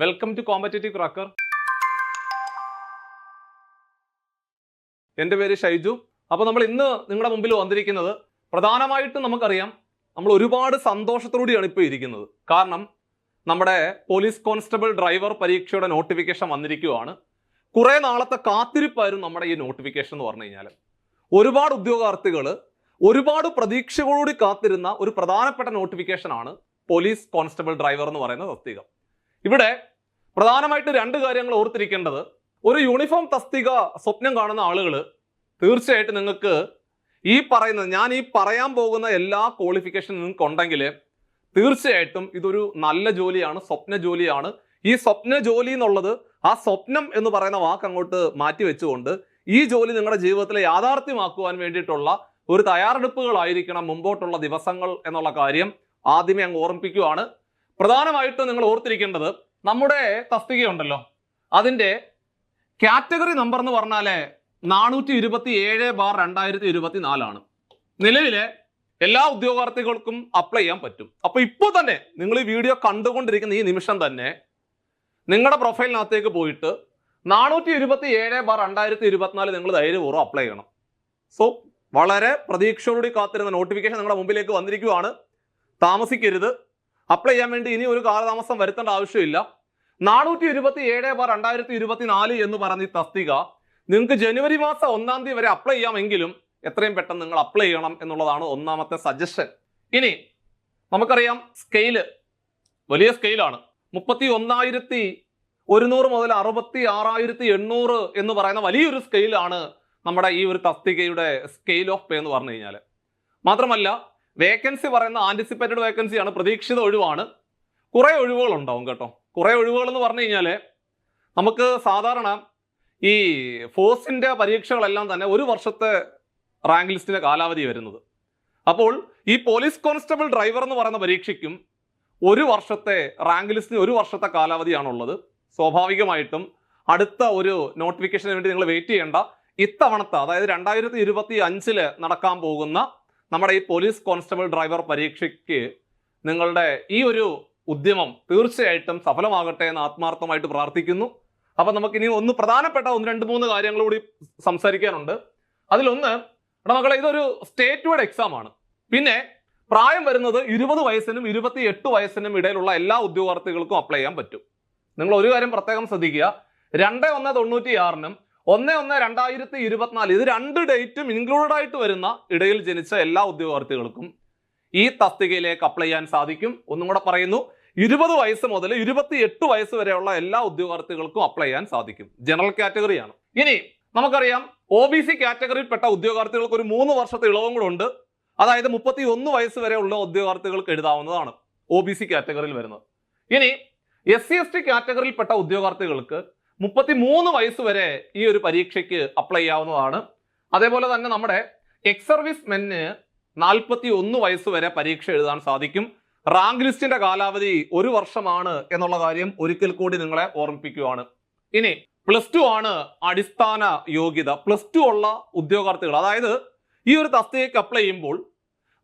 Welcome to competitive cracker. എൻ്റെ പേര് ഷൈജു. അപ്പോൾ നമ്മൾ ഇന്ന് നിങ്ങളുടെ മുമ്പിൽ വന്നിരിക്കുന്നത് പ്രധാനമായിട്ടും നമുക്കറിയാം, നമ്മൾ ഒരുപാട് സന്തോഷത്തോടെയാണ് ഇപ്പോൾ ഇരിക്കുന്നത്. കാരണം നമ്മുടെ പോലീസ് കോൺസ്റ്റബിൾ ഡ്രൈവർ പരീക്ഷയുടെ നോട്ടിഫിക്കേഷൻ വന്നിരിക്കുകയാണ്. കുറേ നാളത്തെ കാത്തിരിപ്പായിരുന്നു നമ്മുടെ ഈ നോട്ടിഫിക്കേഷൻ എന്ന് പറഞ്ഞു കഴിഞ്ഞാൽ. ഒരുപാട് ഉദ്യോഗാർത്ഥികൾ ഒരുപാട് പ്രതീക്ഷകളോട് കാത്തിരുന്ന ഒരു പ്രധാനപ്പെട്ട നോട്ടിഫിക്കേഷനാണ് പോലീസ് കോൺസ്റ്റബിൾ ഡ്രൈവർ എന്ന് പറയുന്ന തസ്തിക. ഇവിടെ പ്രധാനമായിട്ട് രണ്ട് കാര്യങ്ങൾ ഓർത്തിരിക്കേണ്ടത്. ഒരു യൂണിഫോം തസ്തിക സ്വപ്നം കാണുന്ന ആളുകൾ തീർച്ചയായിട്ടും നിങ്ങൾക്ക് ഞാൻ ഈ പറയാൻ പോകുന്ന എല്ലാ ക്വാളിഫിക്കേഷനും നിങ്ങൾക്ക് ഉണ്ടെങ്കിൽ തീർച്ചയായിട്ടും ഇതൊരു നല്ല ജോലിയാണ്, സ്വപ്ന ജോലിയാണ്. ഈ സ്വപ്ന ജോലി എന്നുള്ളത്, ആ സ്വപ്നം എന്ന് പറയുന്ന വാക്ക് അങ്ങോട്ട് മാറ്റി വെച്ചുകൊണ്ട് ഈ ജോലി നിങ്ങളുടെ ജീവിതത്തിൽ യാഥാർത്ഥ്യമാക്കുവാൻ വേണ്ടിയിട്ടുള്ള ഒരു തയ്യാറെടുപ്പുകളായിരിക്കണം മുമ്പോട്ടുള്ള ദിവസങ്ങൾ എന്നുള്ള കാര്യം ആദ്യമേ അങ്ങ് ഓർമ്മിപ്പിക്കുകയാണ്. പ്രധാനമായിട്ടും നിങ്ങൾ ഓർത്തിരിക്കേണ്ടത്, നമ്മുടെ തസ്തികയുണ്ടല്ലോ, അതിൻ്റെ കാറ്റഗറി നമ്പർ എന്ന് പറഞ്ഞാൽ 427/2024 നിലവിലെ എല്ലാ ഉദ്യോഗാർത്ഥികൾക്കും അപ്ലൈ ചെയ്യാൻ പറ്റും. അപ്പോൾ ഇപ്പോൾ തന്നെ നിങ്ങൾ ഈ വീഡിയോ കണ്ടുകൊണ്ടിരിക്കുന്ന ഈ നിമിഷം തന്നെ നിങ്ങളുടെ പ്രൊഫൈലിനകത്തേക്ക് പോയിട്ട് 427/2024 നിങ്ങൾ ധൈര്യപൂർവ്വം അപ്ലൈ ചെയ്യണം. സോ വളരെ പ്രതീക്ഷയോടുകൂടി കാത്തിരുന്ന നോട്ടിഫിക്കേഷൻ നിങ്ങളുടെ മുമ്പിലേക്ക് വന്നിരിക്കുകയാണ്. താമസിക്കരുത്. അപ്ലൈ ചെയ്യാൻ വേണ്ടി ഇനി ഒരു കാലതാമസം വരുത്തേണ്ട ആവശ്യമില്ല. 427/2024 എന്ന് പറഞ്ഞ ഈ തസ്തിക നിങ്ങൾക്ക് ജനുവരി മാസം 1-ാം തീയതി വരെ അപ്ലൈ ചെയ്യാമെങ്കിലും എത്രയും പെട്ടെന്ന് നിങ്ങൾ അപ്ലൈ ചെയ്യണം എന്നുള്ളതാണ് ഒന്നാമത്തെ സജഷൻ. ഇനി നമുക്കറിയാം, സ്കെയില് വലിയ സ്കെയിലാണ്. 31,100 മുതൽ 66,800 എന്ന് പറയുന്ന വലിയൊരു സ്കെയിലാണ് നമ്മുടെ ഈ ഒരു തസ്തികയുടെ സ്കെയിൽ ഓഫ് പേ എന്ന് പറഞ്ഞു കഴിഞ്ഞാൽ. മാത്രമല്ല വേക്കൻസി പറയുന്ന ആന്റിസിപ്പേറ്റഡ് വേക്കൻസിയാണ്, പ്രതീക്ഷിത ഒഴിവാണ്. കുറേ ഒഴിവുകൾ ഉണ്ടാവും കേട്ടോ. കുറേ ഒഴിവുകൾ എന്ന് പറഞ്ഞു കഴിഞ്ഞാൽ നമുക്ക് സാധാരണ ഈ ഫോഴ്സിന്റെ പരീക്ഷകളെല്ലാം തന്നെ ഒരു വർഷത്തെ റാങ്ക് ലിസ്റ്റിന്റെ കാലാവധി വരുന്നത്. അപ്പോൾ ഈ പോലീസ് കോൺസ്റ്റബിൾ ഡ്രൈവർ എന്ന് പറയുന്ന പരീക്ഷയ്ക്കും ഒരു വർഷത്തെ റാങ്ക് ലിസ്റ്റിന് ഒരു വർഷത്തെ കാലാവധിയാണുള്ളത്. സ്വാഭാവികമായിട്ടും അടുത്ത ഒരു നോട്ടിഫിക്കേഷന് വേണ്ടി നിങ്ങൾ വെയിറ്റ് ചെയ്യേണ്ട. ഇത്തവണത്തെ, അതായത് 2025 നടക്കാൻ പോകുന്ന നമ്മുടെ ഈ പോലീസ് കോൺസ്റ്റബിൾ ഡ്രൈവർ പരീക്ഷയ്ക്ക് നിങ്ങളുടെ ഈ ഒരു ഉദ്യമം തീർച്ചയായിട്ടും സഫലമാകട്ടെ എന്ന് ആത്മാർത്ഥമായിട്ട് പ്രാർത്ഥിക്കുന്നു. അപ്പം നമുക്കിനി പ്രധാനപ്പെട്ട 1-2-3 കാര്യങ്ങൾ കൂടി സംസാരിക്കാനുണ്ട്. അതിലൊന്ന്, മക്കളെ, ഇതൊരു സ്റ്റേറ്റ് വൈഡ് എക്സാം ആണ്. പിന്നെ പ്രായം വരുന്നത് 20 വയസ്സിനും 28 വയസ്സിനും ഇടയിലുള്ള എല്ലാ ഉദ്യോഗാർത്ഥികൾക്കും അപ്ലൈ ചെയ്യാൻ പറ്റും. നിങ്ങൾ ഒരു കാര്യം പ്രത്യേകം ശ്രദ്ധിക്കുക, 2/1/96 1/1/2024 ഇത് 2 ഡേറ്റും ഇൻക്ലൂഡഡ് ആയിട്ട് വരുന്ന ഇടയിൽ ജനിച്ച എല്ലാ ഉദ്യോഗാർത്ഥികൾക്കും ഈ തസ്തികയിലേക്ക് അപ്ലൈ ചെയ്യാൻ സാധിക്കും. ഒന്നും കൂടെ പറയുന്നു, 20 വയസ്സ് മുതൽ 28 വയസ്സ് വരെയുള്ള എല്ലാ ഉദ്യോഗാർത്ഥികൾക്കും അപ്ലൈ ചെയ്യാൻ സാധിക്കും. ജനറൽ കാറ്റഗറിയാണ്. ഇനി നമുക്കറിയാം, OBC കാറ്റഗറിയിൽപ്പെട്ട ഉദ്യോഗാർത്ഥികൾക്ക് ഒരു 3 വർഷത്തെ ഇളവും കൂടെ ഉണ്ട്. അതായത് 31 വയസ്സ് വരെയുള്ള ഉദ്യോഗാർത്ഥികൾക്ക് എഴുതാവുന്നതാണ് OBC കാറ്റഗറിയിൽ വരുന്നത്. ഇനി SC/ST കാറ്റഗറിയിൽപ്പെട്ട ഉദ്യോഗാർത്ഥികൾക്ക് 33 വയസ്സ് വരെ ഈ ഒരു പരീക്ഷയ്ക്ക് അപ്ലൈ ചെയ്യാവുന്നതാണ്. അതേപോലെ തന്നെ നമ്മുടെ എക്സ് സർവീസ് മെന്നിന് 41 വയസ്സ് വരെ പരീക്ഷ എഴുതാൻ സാധിക്കും. റാങ്ക് ലിസ്റ്റിന്റെ കാലാവധി 1 വർഷമാണ് എന്നുള്ള കാര്യം ഒരിക്കൽ കൂടി നിങ്ങളെ ഓർമ്മിപ്പിക്കുകയാണ്. ഇനി +2 ആണ് അടിസ്ഥാന യോഗ്യത. +2 ഉള്ള ഉദ്യോഗാർത്ഥികൾ, അതായത് ഈ ഒരു തസ്തികയ്ക്ക് അപ്ലൈ ചെയ്യുമ്പോൾ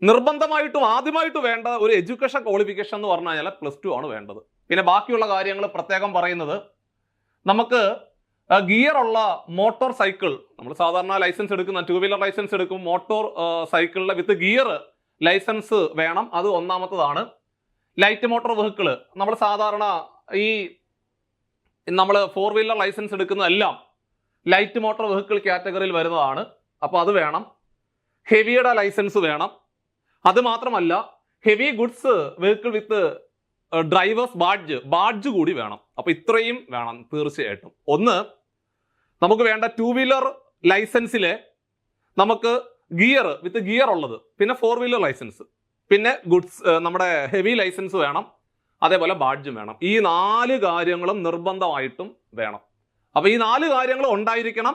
നിർബന്ധമായിട്ടും ആദ്യമായിട്ട് വേണ്ട ഒരു എഡ്യൂക്കേഷൻ ക്വാളിഫിക്കേഷൻ എന്ന് പറഞ്ഞു കഴിഞ്ഞാൽ +2 ആണ് വേണ്ടത്. പിന്നെ ബാക്കിയുള്ള കാര്യങ്ങൾ പ്രത്യേകം പറയുന്നത്, നമുക്ക് ഗിയർ ഉള്ള മോട്ടോർ സൈക്കിൾ, നമ്മൾ സാധാരണ ലൈസൻസ് എടുക്കുന്ന 2 വീലർ ലൈസൻസ് എടുക്കും, മോട്ടോർ സൈക്കിളിലെ വിത്ത് ഗിയർ ലൈസൻസ് വേണം. അത് ഒന്നാമത്തതാണ്. ലൈറ്റ് മോട്ടോർ വെഹിക്കിള്, നമ്മൾ സാധാരണ നമ്മൾ 4 വീലർ ലൈസൻസ് എടുക്കുന്നതെല്ലാം ലൈറ്റ് മോട്ടോർ വെഹിക്കിൾ കാറ്റഗറിയിൽ വരുന്നതാണ്. അപ്പോൾ അത് വേണം. ഹെവിയുടെ ലൈസൻസ് വേണം. അത് മാത്രമല്ല ഹെവി ഗുഡ്സ് വെഹിക്കിൾ വിത്ത് ഡ്രൈവേഴ്സ് ബാഡ്ജ് കൂടി വേണം. അപ്പോൾ ഇത്രയും വേണം തീർച്ചയായിട്ടും. ഒന്ന്, നമുക്ക് വേണ്ട 2 വീലർ ലൈസൻസിലെ നമുക്ക് ഗിയർ വിത്ത് ഗിയർ ഉള്ളത്, പിന്നെ 4 വീലർ ലൈസൻസ്, പിന്നെ ഗുഡ്സ് നമ്മുടെ ഹെവി ലൈസൻസ് വേണം, അതേപോലെ ബാഡ്ജും വേണം. ഈ 4 കാര്യങ്ങളും നിർബന്ധമായിട്ടും വേണം. അപ്പോൾ ഈ 4 കാര്യങ്ങളും ഉണ്ടായിരിക്കണം.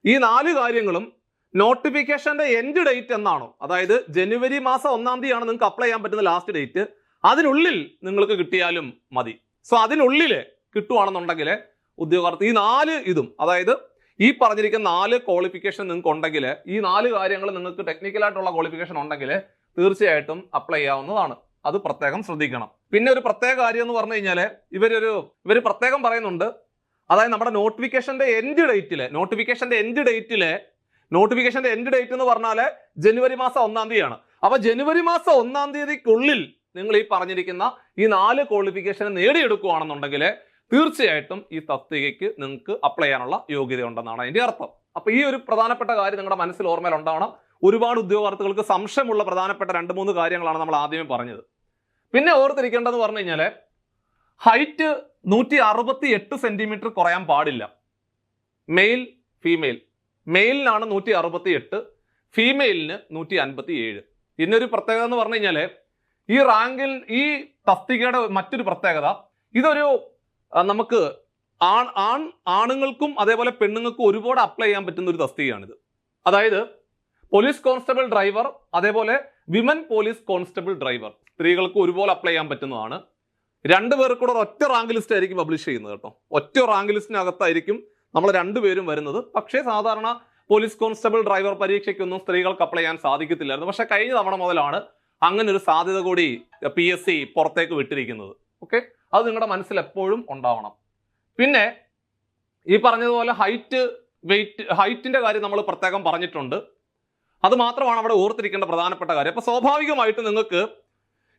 ഈ 4 കാര്യങ്ങളും നോട്ടിഫിക്കേഷന്റെ എൻഡ് ഡേറ്റ് എന്നാണോ, അതായത് ജനുവരി മാസം 1-ാം തീയതിയാണ് നിങ്ങൾക്ക് അപ്ലൈ ചെയ്യാൻ പറ്റുന്ന ലാസ്റ്റ് ഡേറ്റ്. അതിനുള്ളിൽ നിങ്ങൾക്ക് കിട്ടിയാലും മതി. സോ അതിനുള്ളിൽ കിട്ടുവാണെന്നുണ്ടെങ്കിൽ ഉദ്യോഗാർത്ഥി ഈ 4 ഇതും, അതായത് ഈ പറഞ്ഞിരിക്കുന്ന 4 ക്വാളിഫിക്കേഷൻ നിങ്ങൾക്ക് ഉണ്ടെങ്കിൽ, ഈ 4 കാര്യങ്ങൾ നിങ്ങൾക്ക് ടെക്നിക്കലായിട്ടുള്ള ക്വാളിഫിക്കേഷൻ ഉണ്ടെങ്കിൽ തീർച്ചയായിട്ടും അപ്ലൈ ചെയ്യാവുന്നതാണ്. അത് പ്രത്യേകം ശ്രദ്ധിക്കണം. പിന്നെ ഒരു പ്രത്യേക കാര്യം എന്ന് പറഞ്ഞു കഴിഞ്ഞാൽ ഇവർ പ്രത്യേകം പറയുന്നുണ്ട്, അതായത് നമ്മുടെ നോട്ടിഫിക്കേഷന്റെ എൻഡ് ഡേറ്റ് എന്ന് പറഞ്ഞാൽ ജനുവരി മാസം 1-ാം തീയതിയാണ്. അപ്പൊ ജനുവരി മാസം 1-ാം തീയതിക്കുള്ളിൽ നിങ്ങൾ ഈ പറഞ്ഞിരിക്കുന്ന ഈ 4 ക്വാളിഫിക്കേഷൻ നേടിയെടുക്കുകയാണെന്നുണ്ടെങ്കിൽ തീർച്ചയായിട്ടും ഈ തസ്തികയ്ക്ക് നിങ്ങൾക്ക് അപ്ലൈ ചെയ്യാനുള്ള യോഗ്യത ഉണ്ടെന്നാണ് അതിന്റെ അർത്ഥം. അപ്പൊ ഈ ഒരു പ്രധാനപ്പെട്ട കാര്യം നിങ്ങളുടെ മനസ്സിൽ ഓർമ്മയിൽ ഉണ്ടാവണം. ഒരുപാട് ഉദ്യോഗാർത്ഥികൾക്ക് സംശയമുള്ള പ്രധാനപ്പെട്ട 2-3 കാര്യങ്ങളാണ് നമ്മൾ ആദ്യമേ പറഞ്ഞത്. പിന്നെ ഓർത്തിരിക്കേണ്ടതെന്ന് പറഞ്ഞു കഴിഞ്ഞാൽ ഹൈറ്റ് 168 സെന്റിമീറ്റർ കുറയാൻ പാടില്ല. മെയിൽ ഫീമെയിൽ, മെയിലിനാണ് 168, ഫീമെയിലിന് 157. ഇതിനൊരു പ്രത്യേകത എന്ന് പറഞ്ഞു കഴിഞ്ഞാൽ ഈ തസ്തികയുടെ മറ്റൊരു പ്രത്യേകത, ഇതൊരു നമുക്ക് ആണുങ്ങൾക്കും അതേപോലെ പെണ്ണുങ്ങൾക്കും ഒരുപാട് അപ്ലൈ ചെയ്യാൻ പറ്റുന്ന ഒരു തസ്തികയാണിത്. അതായത് പോലീസ് കോൺസ്റ്റബിൾ ഡ്രൈവർ, അതേപോലെ വിമൻ പോലീസ് കോൺസ്റ്റബിൾ ഡ്രൈവർ സ്ത്രീകൾക്ക് ഒരുപോലെ അപ്ലൈ ചെയ്യാൻ പറ്റുന്നതാണ്. 2 പേർക്ക് കൂടെ ഒറ്റ റാങ്ക് ലിസ്റ്റ് ആയിരിക്കും പബ്ലിഷ് ചെയ്യുന്നത് കേട്ടോ. ഒറ്റ റാങ്ക് ലിസ്റ്റിനകത്തായിരിക്കും നമ്മൾ 2 പേരും വരുന്നത്. പക്ഷേ സാധാരണ പോലീസ് കോൺസ്റ്റബിൾ ഡ്രൈവർ പരീക്ഷയ്ക്കൊന്നും സ്ത്രീകൾക്ക് അപ്ലൈ ചെയ്യാൻ സാധിക്കത്തില്ലായിരുന്നു. പക്ഷെ കഴിഞ്ഞ തവണ മുതലാണ് അങ്ങനെ ഒരു സാധ്യത കൂടി PSC പുറത്തേക്ക് വിട്ടിരിക്കുന്നത്. ഓക്കെ, അത് നിങ്ങളുടെ മനസ്സിൽ എപ്പോഴും ഉണ്ടാവണം. പിന്നെ ഈ പറഞ്ഞതുപോലെ ഹൈറ്റിന്റെ കാര്യം നമ്മൾ പ്രത്യേകം പറഞ്ഞിട്ടുണ്ട്. അത് മാത്രമാണ് അവിടെ ഓർത്തിരിക്കേണ്ട പ്രധാനപ്പെട്ട കാര്യം. അപ്പൊ സ്വാഭാവികമായിട്ട് നിങ്ങൾക്ക്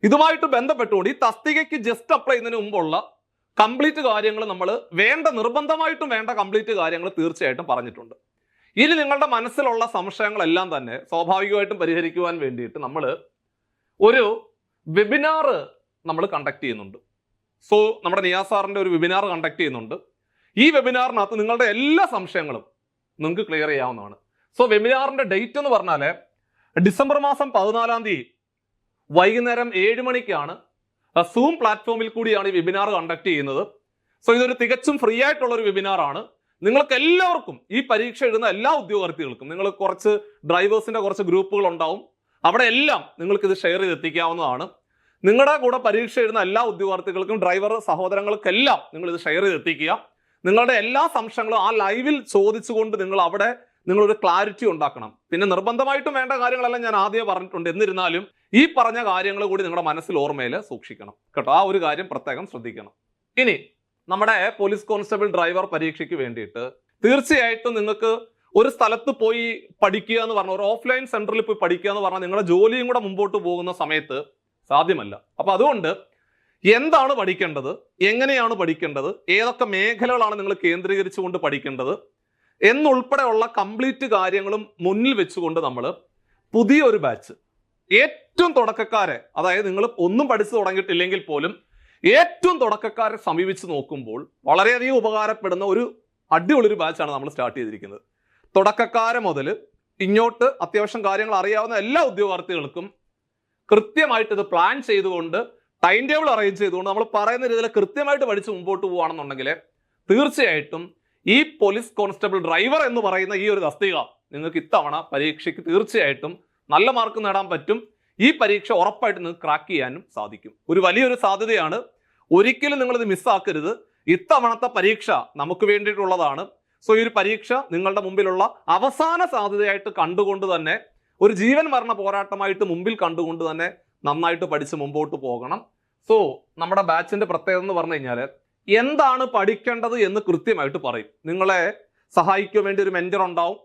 ഇതുമായിട്ട് ബന്ധപ്പെട്ടുകൊണ്ട് ഈ തസ്തികയ്ക്ക് ജസ്റ്റ് അപ്ലൈ ചെയ്യുന്നതിന് മുമ്പുള്ള കംപ്ലീറ്റ് കാര്യങ്ങൾ നമ്മൾ നിർബന്ധമായിട്ടും വേണ്ട കംപ്ലീറ്റ് കാര്യങ്ങൾ തീർച്ചയായിട്ടും പറഞ്ഞിട്ടുണ്ട്. ഇനി നിങ്ങളുടെ മനസ്സിലുള്ള സംശയങ്ങളെല്ലാം തന്നെ സ്വാഭാവികമായിട്ടും പരിഹരിക്കുവാൻ വേണ്ടിയിട്ട് നമ്മൾ ഒരു വെബിനാർ നമ്മൾ കണ്ടക്ട് ചെയ്യുന്നുണ്ട്. സോ നമ്മുടെ നിയാസ് സാറിന്റെ ഒരു വെബിനാർ കണ്ടക്ട് ചെയ്യുന്നുണ്ട്. ഈ വെബിനാറിനകത്ത് നിങ്ങളുടെ എല്ലാ സംശയങ്ങളും നിങ്ങൾക്ക് ക്ലിയർ ചെയ്യാവുന്നതാണ്. സോ വെബിനാറിന്റെ ഡേറ്റ് എന്ന് പറഞ്ഞാൽ ഡിസംബർ മാസം 14-ാം തീയതി വൈകുന്നേരം 7 മണിക്കാണ്. സൂം പ്ലാറ്റ്ഫോമിൽ കൂടിയാണ് ഈ വെബിനാർ കണ്ടക്ട് ചെയ്യുന്നത്. സോ ഇതൊരു തികച്ചും ഫ്രീ ആയിട്ടുള്ള ഒരു വെബിനാർ ആണ്. നിങ്ങൾക്ക് എല്ലാവർക്കും, ഈ പരീക്ഷ എഴുതുന്ന എല്ലാ ഉദ്യോഗാർത്ഥികൾക്കും, നിങ്ങൾ കുറച്ച് ഡ്രൈവേഴ്സിന്റെ കുറച്ച് ഗ്രൂപ്പുകൾ ഉണ്ടാവും, അവിടെ എല്ലാം നിങ്ങൾക്ക് ഇത് ഷെയർ ചെയ്തെത്തിക്കാവുന്നതാണ്. നിങ്ങളുടെ കൂടെ പരീക്ഷ എഴുതുന്ന എല്ലാ ഉദ്യോഗാർത്ഥികൾക്കും, ഡ്രൈവർ സഹോദരങ്ങൾക്കെല്ലാം നിങ്ങൾ ഇത് ഷെയർ ചെയ്തെത്തിക്കുക. നിങ്ങളുടെ എല്ലാ സംശയങ്ങളും ആ ലൈവിൽ ചോദിച്ചുകൊണ്ട് നിങ്ങളൊരു ക്ലാരിറ്റി ഉണ്ടാക്കണം. പിന്നെ നിർബന്ധമായിട്ടും വേണ്ട കാര്യങ്ങളെല്ലാം ഞാൻ ആദ്യം പറഞ്ഞിട്ടുണ്ട്. എന്നിരുന്നാലും ഈ പറഞ്ഞ കാര്യങ്ങൾ കൂടി നിങ്ങളുടെ മനസ്സിൽ ഓർമ്മയിൽ സൂക്ഷിക്കണം കേട്ടോ. ആ ഒരു കാര്യം പ്രത്യേകം ശ്രദ്ധിക്കണം. ഇനി നമ്മുടെ പോലീസ് കോൺസ്റ്റബിൾ ഡ്രൈവർ പരീക്ഷയ്ക്ക് വേണ്ടിയിട്ട് തീർച്ചയായിട്ടും നിങ്ങൾക്ക് ഒരു സ്ഥലത്ത് പോയി പഠിക്കുക എന്ന് പറഞ്ഞാൽ, ഒരു ഓഫ്ലൈൻ സെന്ററിൽ പോയി പഠിക്കുക എന്ന് പറഞ്ഞാൽ നിങ്ങളുടെ ജോലിയും കൂടെ മുമ്പോട്ട് പോകുന്ന സമയത്ത് സാധ്യമല്ല. അപ്പൊ അതുകൊണ്ട് എന്താണ് പഠിക്കേണ്ടത്, എങ്ങനെയാണ് പഠിക്കേണ്ടത്, ഏതൊക്കെ മേഖലകളാണ് നിങ്ങൾ കേന്ദ്രീകരിച്ചുകൊണ്ട് പഠിക്കേണ്ടത് എന്നുൾപ്പെടെയുള്ള കംപ്ലീറ്റ് കാര്യങ്ങളും മുന്നിൽ വെച്ചുകൊണ്ട് നമ്മൾ പുതിയൊരു ബാച്ച്, ഏറ്റവും തുടക്കക്കാരെ, അതായത് നിങ്ങൾ ഒന്നും പഠിച്ചു തുടങ്ങിയിട്ടില്ലെങ്കിൽ പോലും ഏറ്റവും തുടക്കക്കാരെ സമീപിച്ച് നോക്കുമ്പോൾ വളരെയധികം ഉപകാരപ്പെടുന്ന ഒരു അടിപൊളി ബാച്ചാണ് നമ്മൾ സ്റ്റാർട്ട് ചെയ്തിരിക്കുന്നത്. തുടക്കക്കാരെ മുതൽ ഇങ്ങോട്ട് അത്യാവശ്യം കാര്യങ്ങൾ അറിയാവുന്ന എല്ലാ ഉദ്യോഗാർത്ഥികൾക്കും കൃത്യമായിട്ട് ഇത് പ്ലാൻ ചെയ്തുകൊണ്ട്, ടൈം ടേബിൾ അറേഞ്ച് ചെയ്തുകൊണ്ട് നമ്മൾ പറയുന്ന രീതിയിൽ കൃത്യമായിട്ട് പഠിച്ച് മുമ്പോട്ട് പോവുകയാണെന്നുണ്ടെങ്കിൽ തീർച്ചയായിട്ടും ഈ പോലീസ് കോൺസ്റ്റബിൾ ഡ്രൈവർ എന്ന് പറയുന്ന ഈ ഒരു തസ്തിക നിങ്ങൾക്ക് ഇത്തവണ പരീക്ഷയ്ക്ക് തീർച്ചയായിട്ടും നല്ല മാർക്ക് നേടാൻ പറ്റും. ഈ പരീക്ഷ ഉറപ്പായിട്ട് നിങ്ങൾക്ക് ക്രാക്ക് ചെയ്യാനും സാധിക്കും. ഒരു വലിയൊരു സാധ്യതയാണ്. ഒരിക്കലും നിങ്ങളിത് മിസ്സാക്കരുത്. ഇത്തവണത്തെ പരീക്ഷ നമുക്ക് വേണ്ടിയിട്ടുള്ളതാണ്. സോ ഈ ഒരു പരീക്ഷ നിങ്ങളുടെ മുമ്പിലുള്ള അവസാന സാധ്യതയായിട്ട് കണ്ടുകൊണ്ട് തന്നെ, ഒരു ജീവൻ മരണ പോരാട്ടമായിട്ട് മുമ്പിൽ കണ്ടുകൊണ്ട് തന്നെ നന്നായിട്ട് പഠിച്ച് മുമ്പോട്ട് പോകണം. സോ നമ്മുടെ ബാച്ചിന്റെ പ്രത്യേകത എന്ന് പറഞ്ഞു കഴിഞ്ഞാൽ എന്താണ് പഠിക്കേണ്ടത് എന്ന് കൃത്യമായിട്ട് പറയും. നിങ്ങളെ സഹായിക്കാൻ വേണ്ടി ഒരു മെന്റർ ഉണ്ടാവും.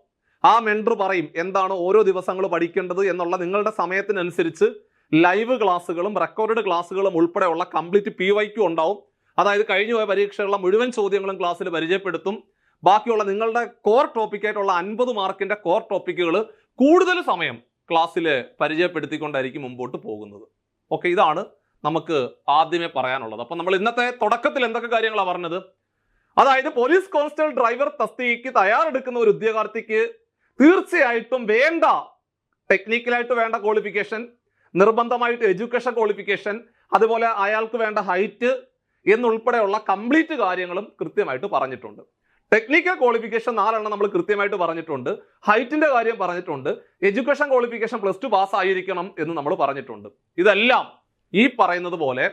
ആ മെന്റർ പറയും എന്താണ് ഓരോ ദിവസങ്ങൾ പഠിക്കേണ്ടത് എന്നുള്ള. നിങ്ങളുടെ സമയത്തിനനുസരിച്ച് ലൈവ് ക്ലാസ്സുകളും റെക്കോർഡ് ക്ലാസ്സുകളും ഉൾപ്പെടെയുള്ള കംപ്ലീറ്റ് PYQ ഉണ്ടാവും. അതായത് കഴിഞ്ഞുപോയ പരീക്ഷകളുടെ മുഴുവൻ ചോദ്യങ്ങളും ക്ലാസ്സിൽ പരിചയപ്പെടുത്തും. ബാക്കിയുള്ള നിങ്ങളുടെ കോർ ടോപ്പിക്കായിട്ടുള്ള 50 മാർക്കിന്റെ കോർ ടോപ്പിക്കുകൾ കൂടുതൽ സമയം ക്ലാസ്സിൽ പരിചയപ്പെടുത്തിക്കൊണ്ടായിരിക്കും മുമ്പോട്ട് പോകുന്നത്. ഓക്കെ, ഇതാണ് നമുക്ക് ആദ്യമേ പറയാനുള്ളത്. അപ്പൊ നമ്മൾ ഇന്നത്തെ തുടക്കത്തിൽ എന്തൊക്കെ കാര്യങ്ങളാണ് പറഞ്ഞത്, അതായത് പോലീസ് കോൺസ്റ്റബിൾ ഡ്രൈവർ തസ്തികയ്ക്ക് തയ്യാറെടുക്കുന്ന ഒരു ഉദ്യോഗാർത്ഥിക്ക് തീർച്ചയായിട്ടും വേണ്ട ടെക്നിക്കലായിട്ട് വേണ്ട ക്വാളിഫിക്കേഷൻ, നിർബന്ധമായിട്ട് എഡ്യൂക്കേഷൻ ക്വാളിഫിക്കേഷൻ, അതുപോലെ അയാൾക്ക് വേണ്ട ഹൈറ്റ് എന്നുൾപ്പെടെയുള്ള കംപ്ലീറ്റ് കാര്യങ്ങളും കൃത്യമായിട്ട് പറഞ്ഞിട്ടുണ്ട്. ടെക്നിക്കൽ ക്വാളിഫിക്കേഷൻ 4 എണ്ണം നമ്മൾ കൃത്യമായിട്ട് പറഞ്ഞിട്ടുണ്ട്. ഹൈറ്റിന്റെ കാര്യം പറഞ്ഞിട്ടുണ്ട്. എഡ്യൂക്കേഷൻ ക്വാളിഫിക്കേഷൻ +2 പാസ് ആയിരിക്കണം എന്ന് നമ്മൾ പറഞ്ഞിട്ടുണ്ട്. ഇതെല്ലാം ഈ പറയുന്നത് പോലെ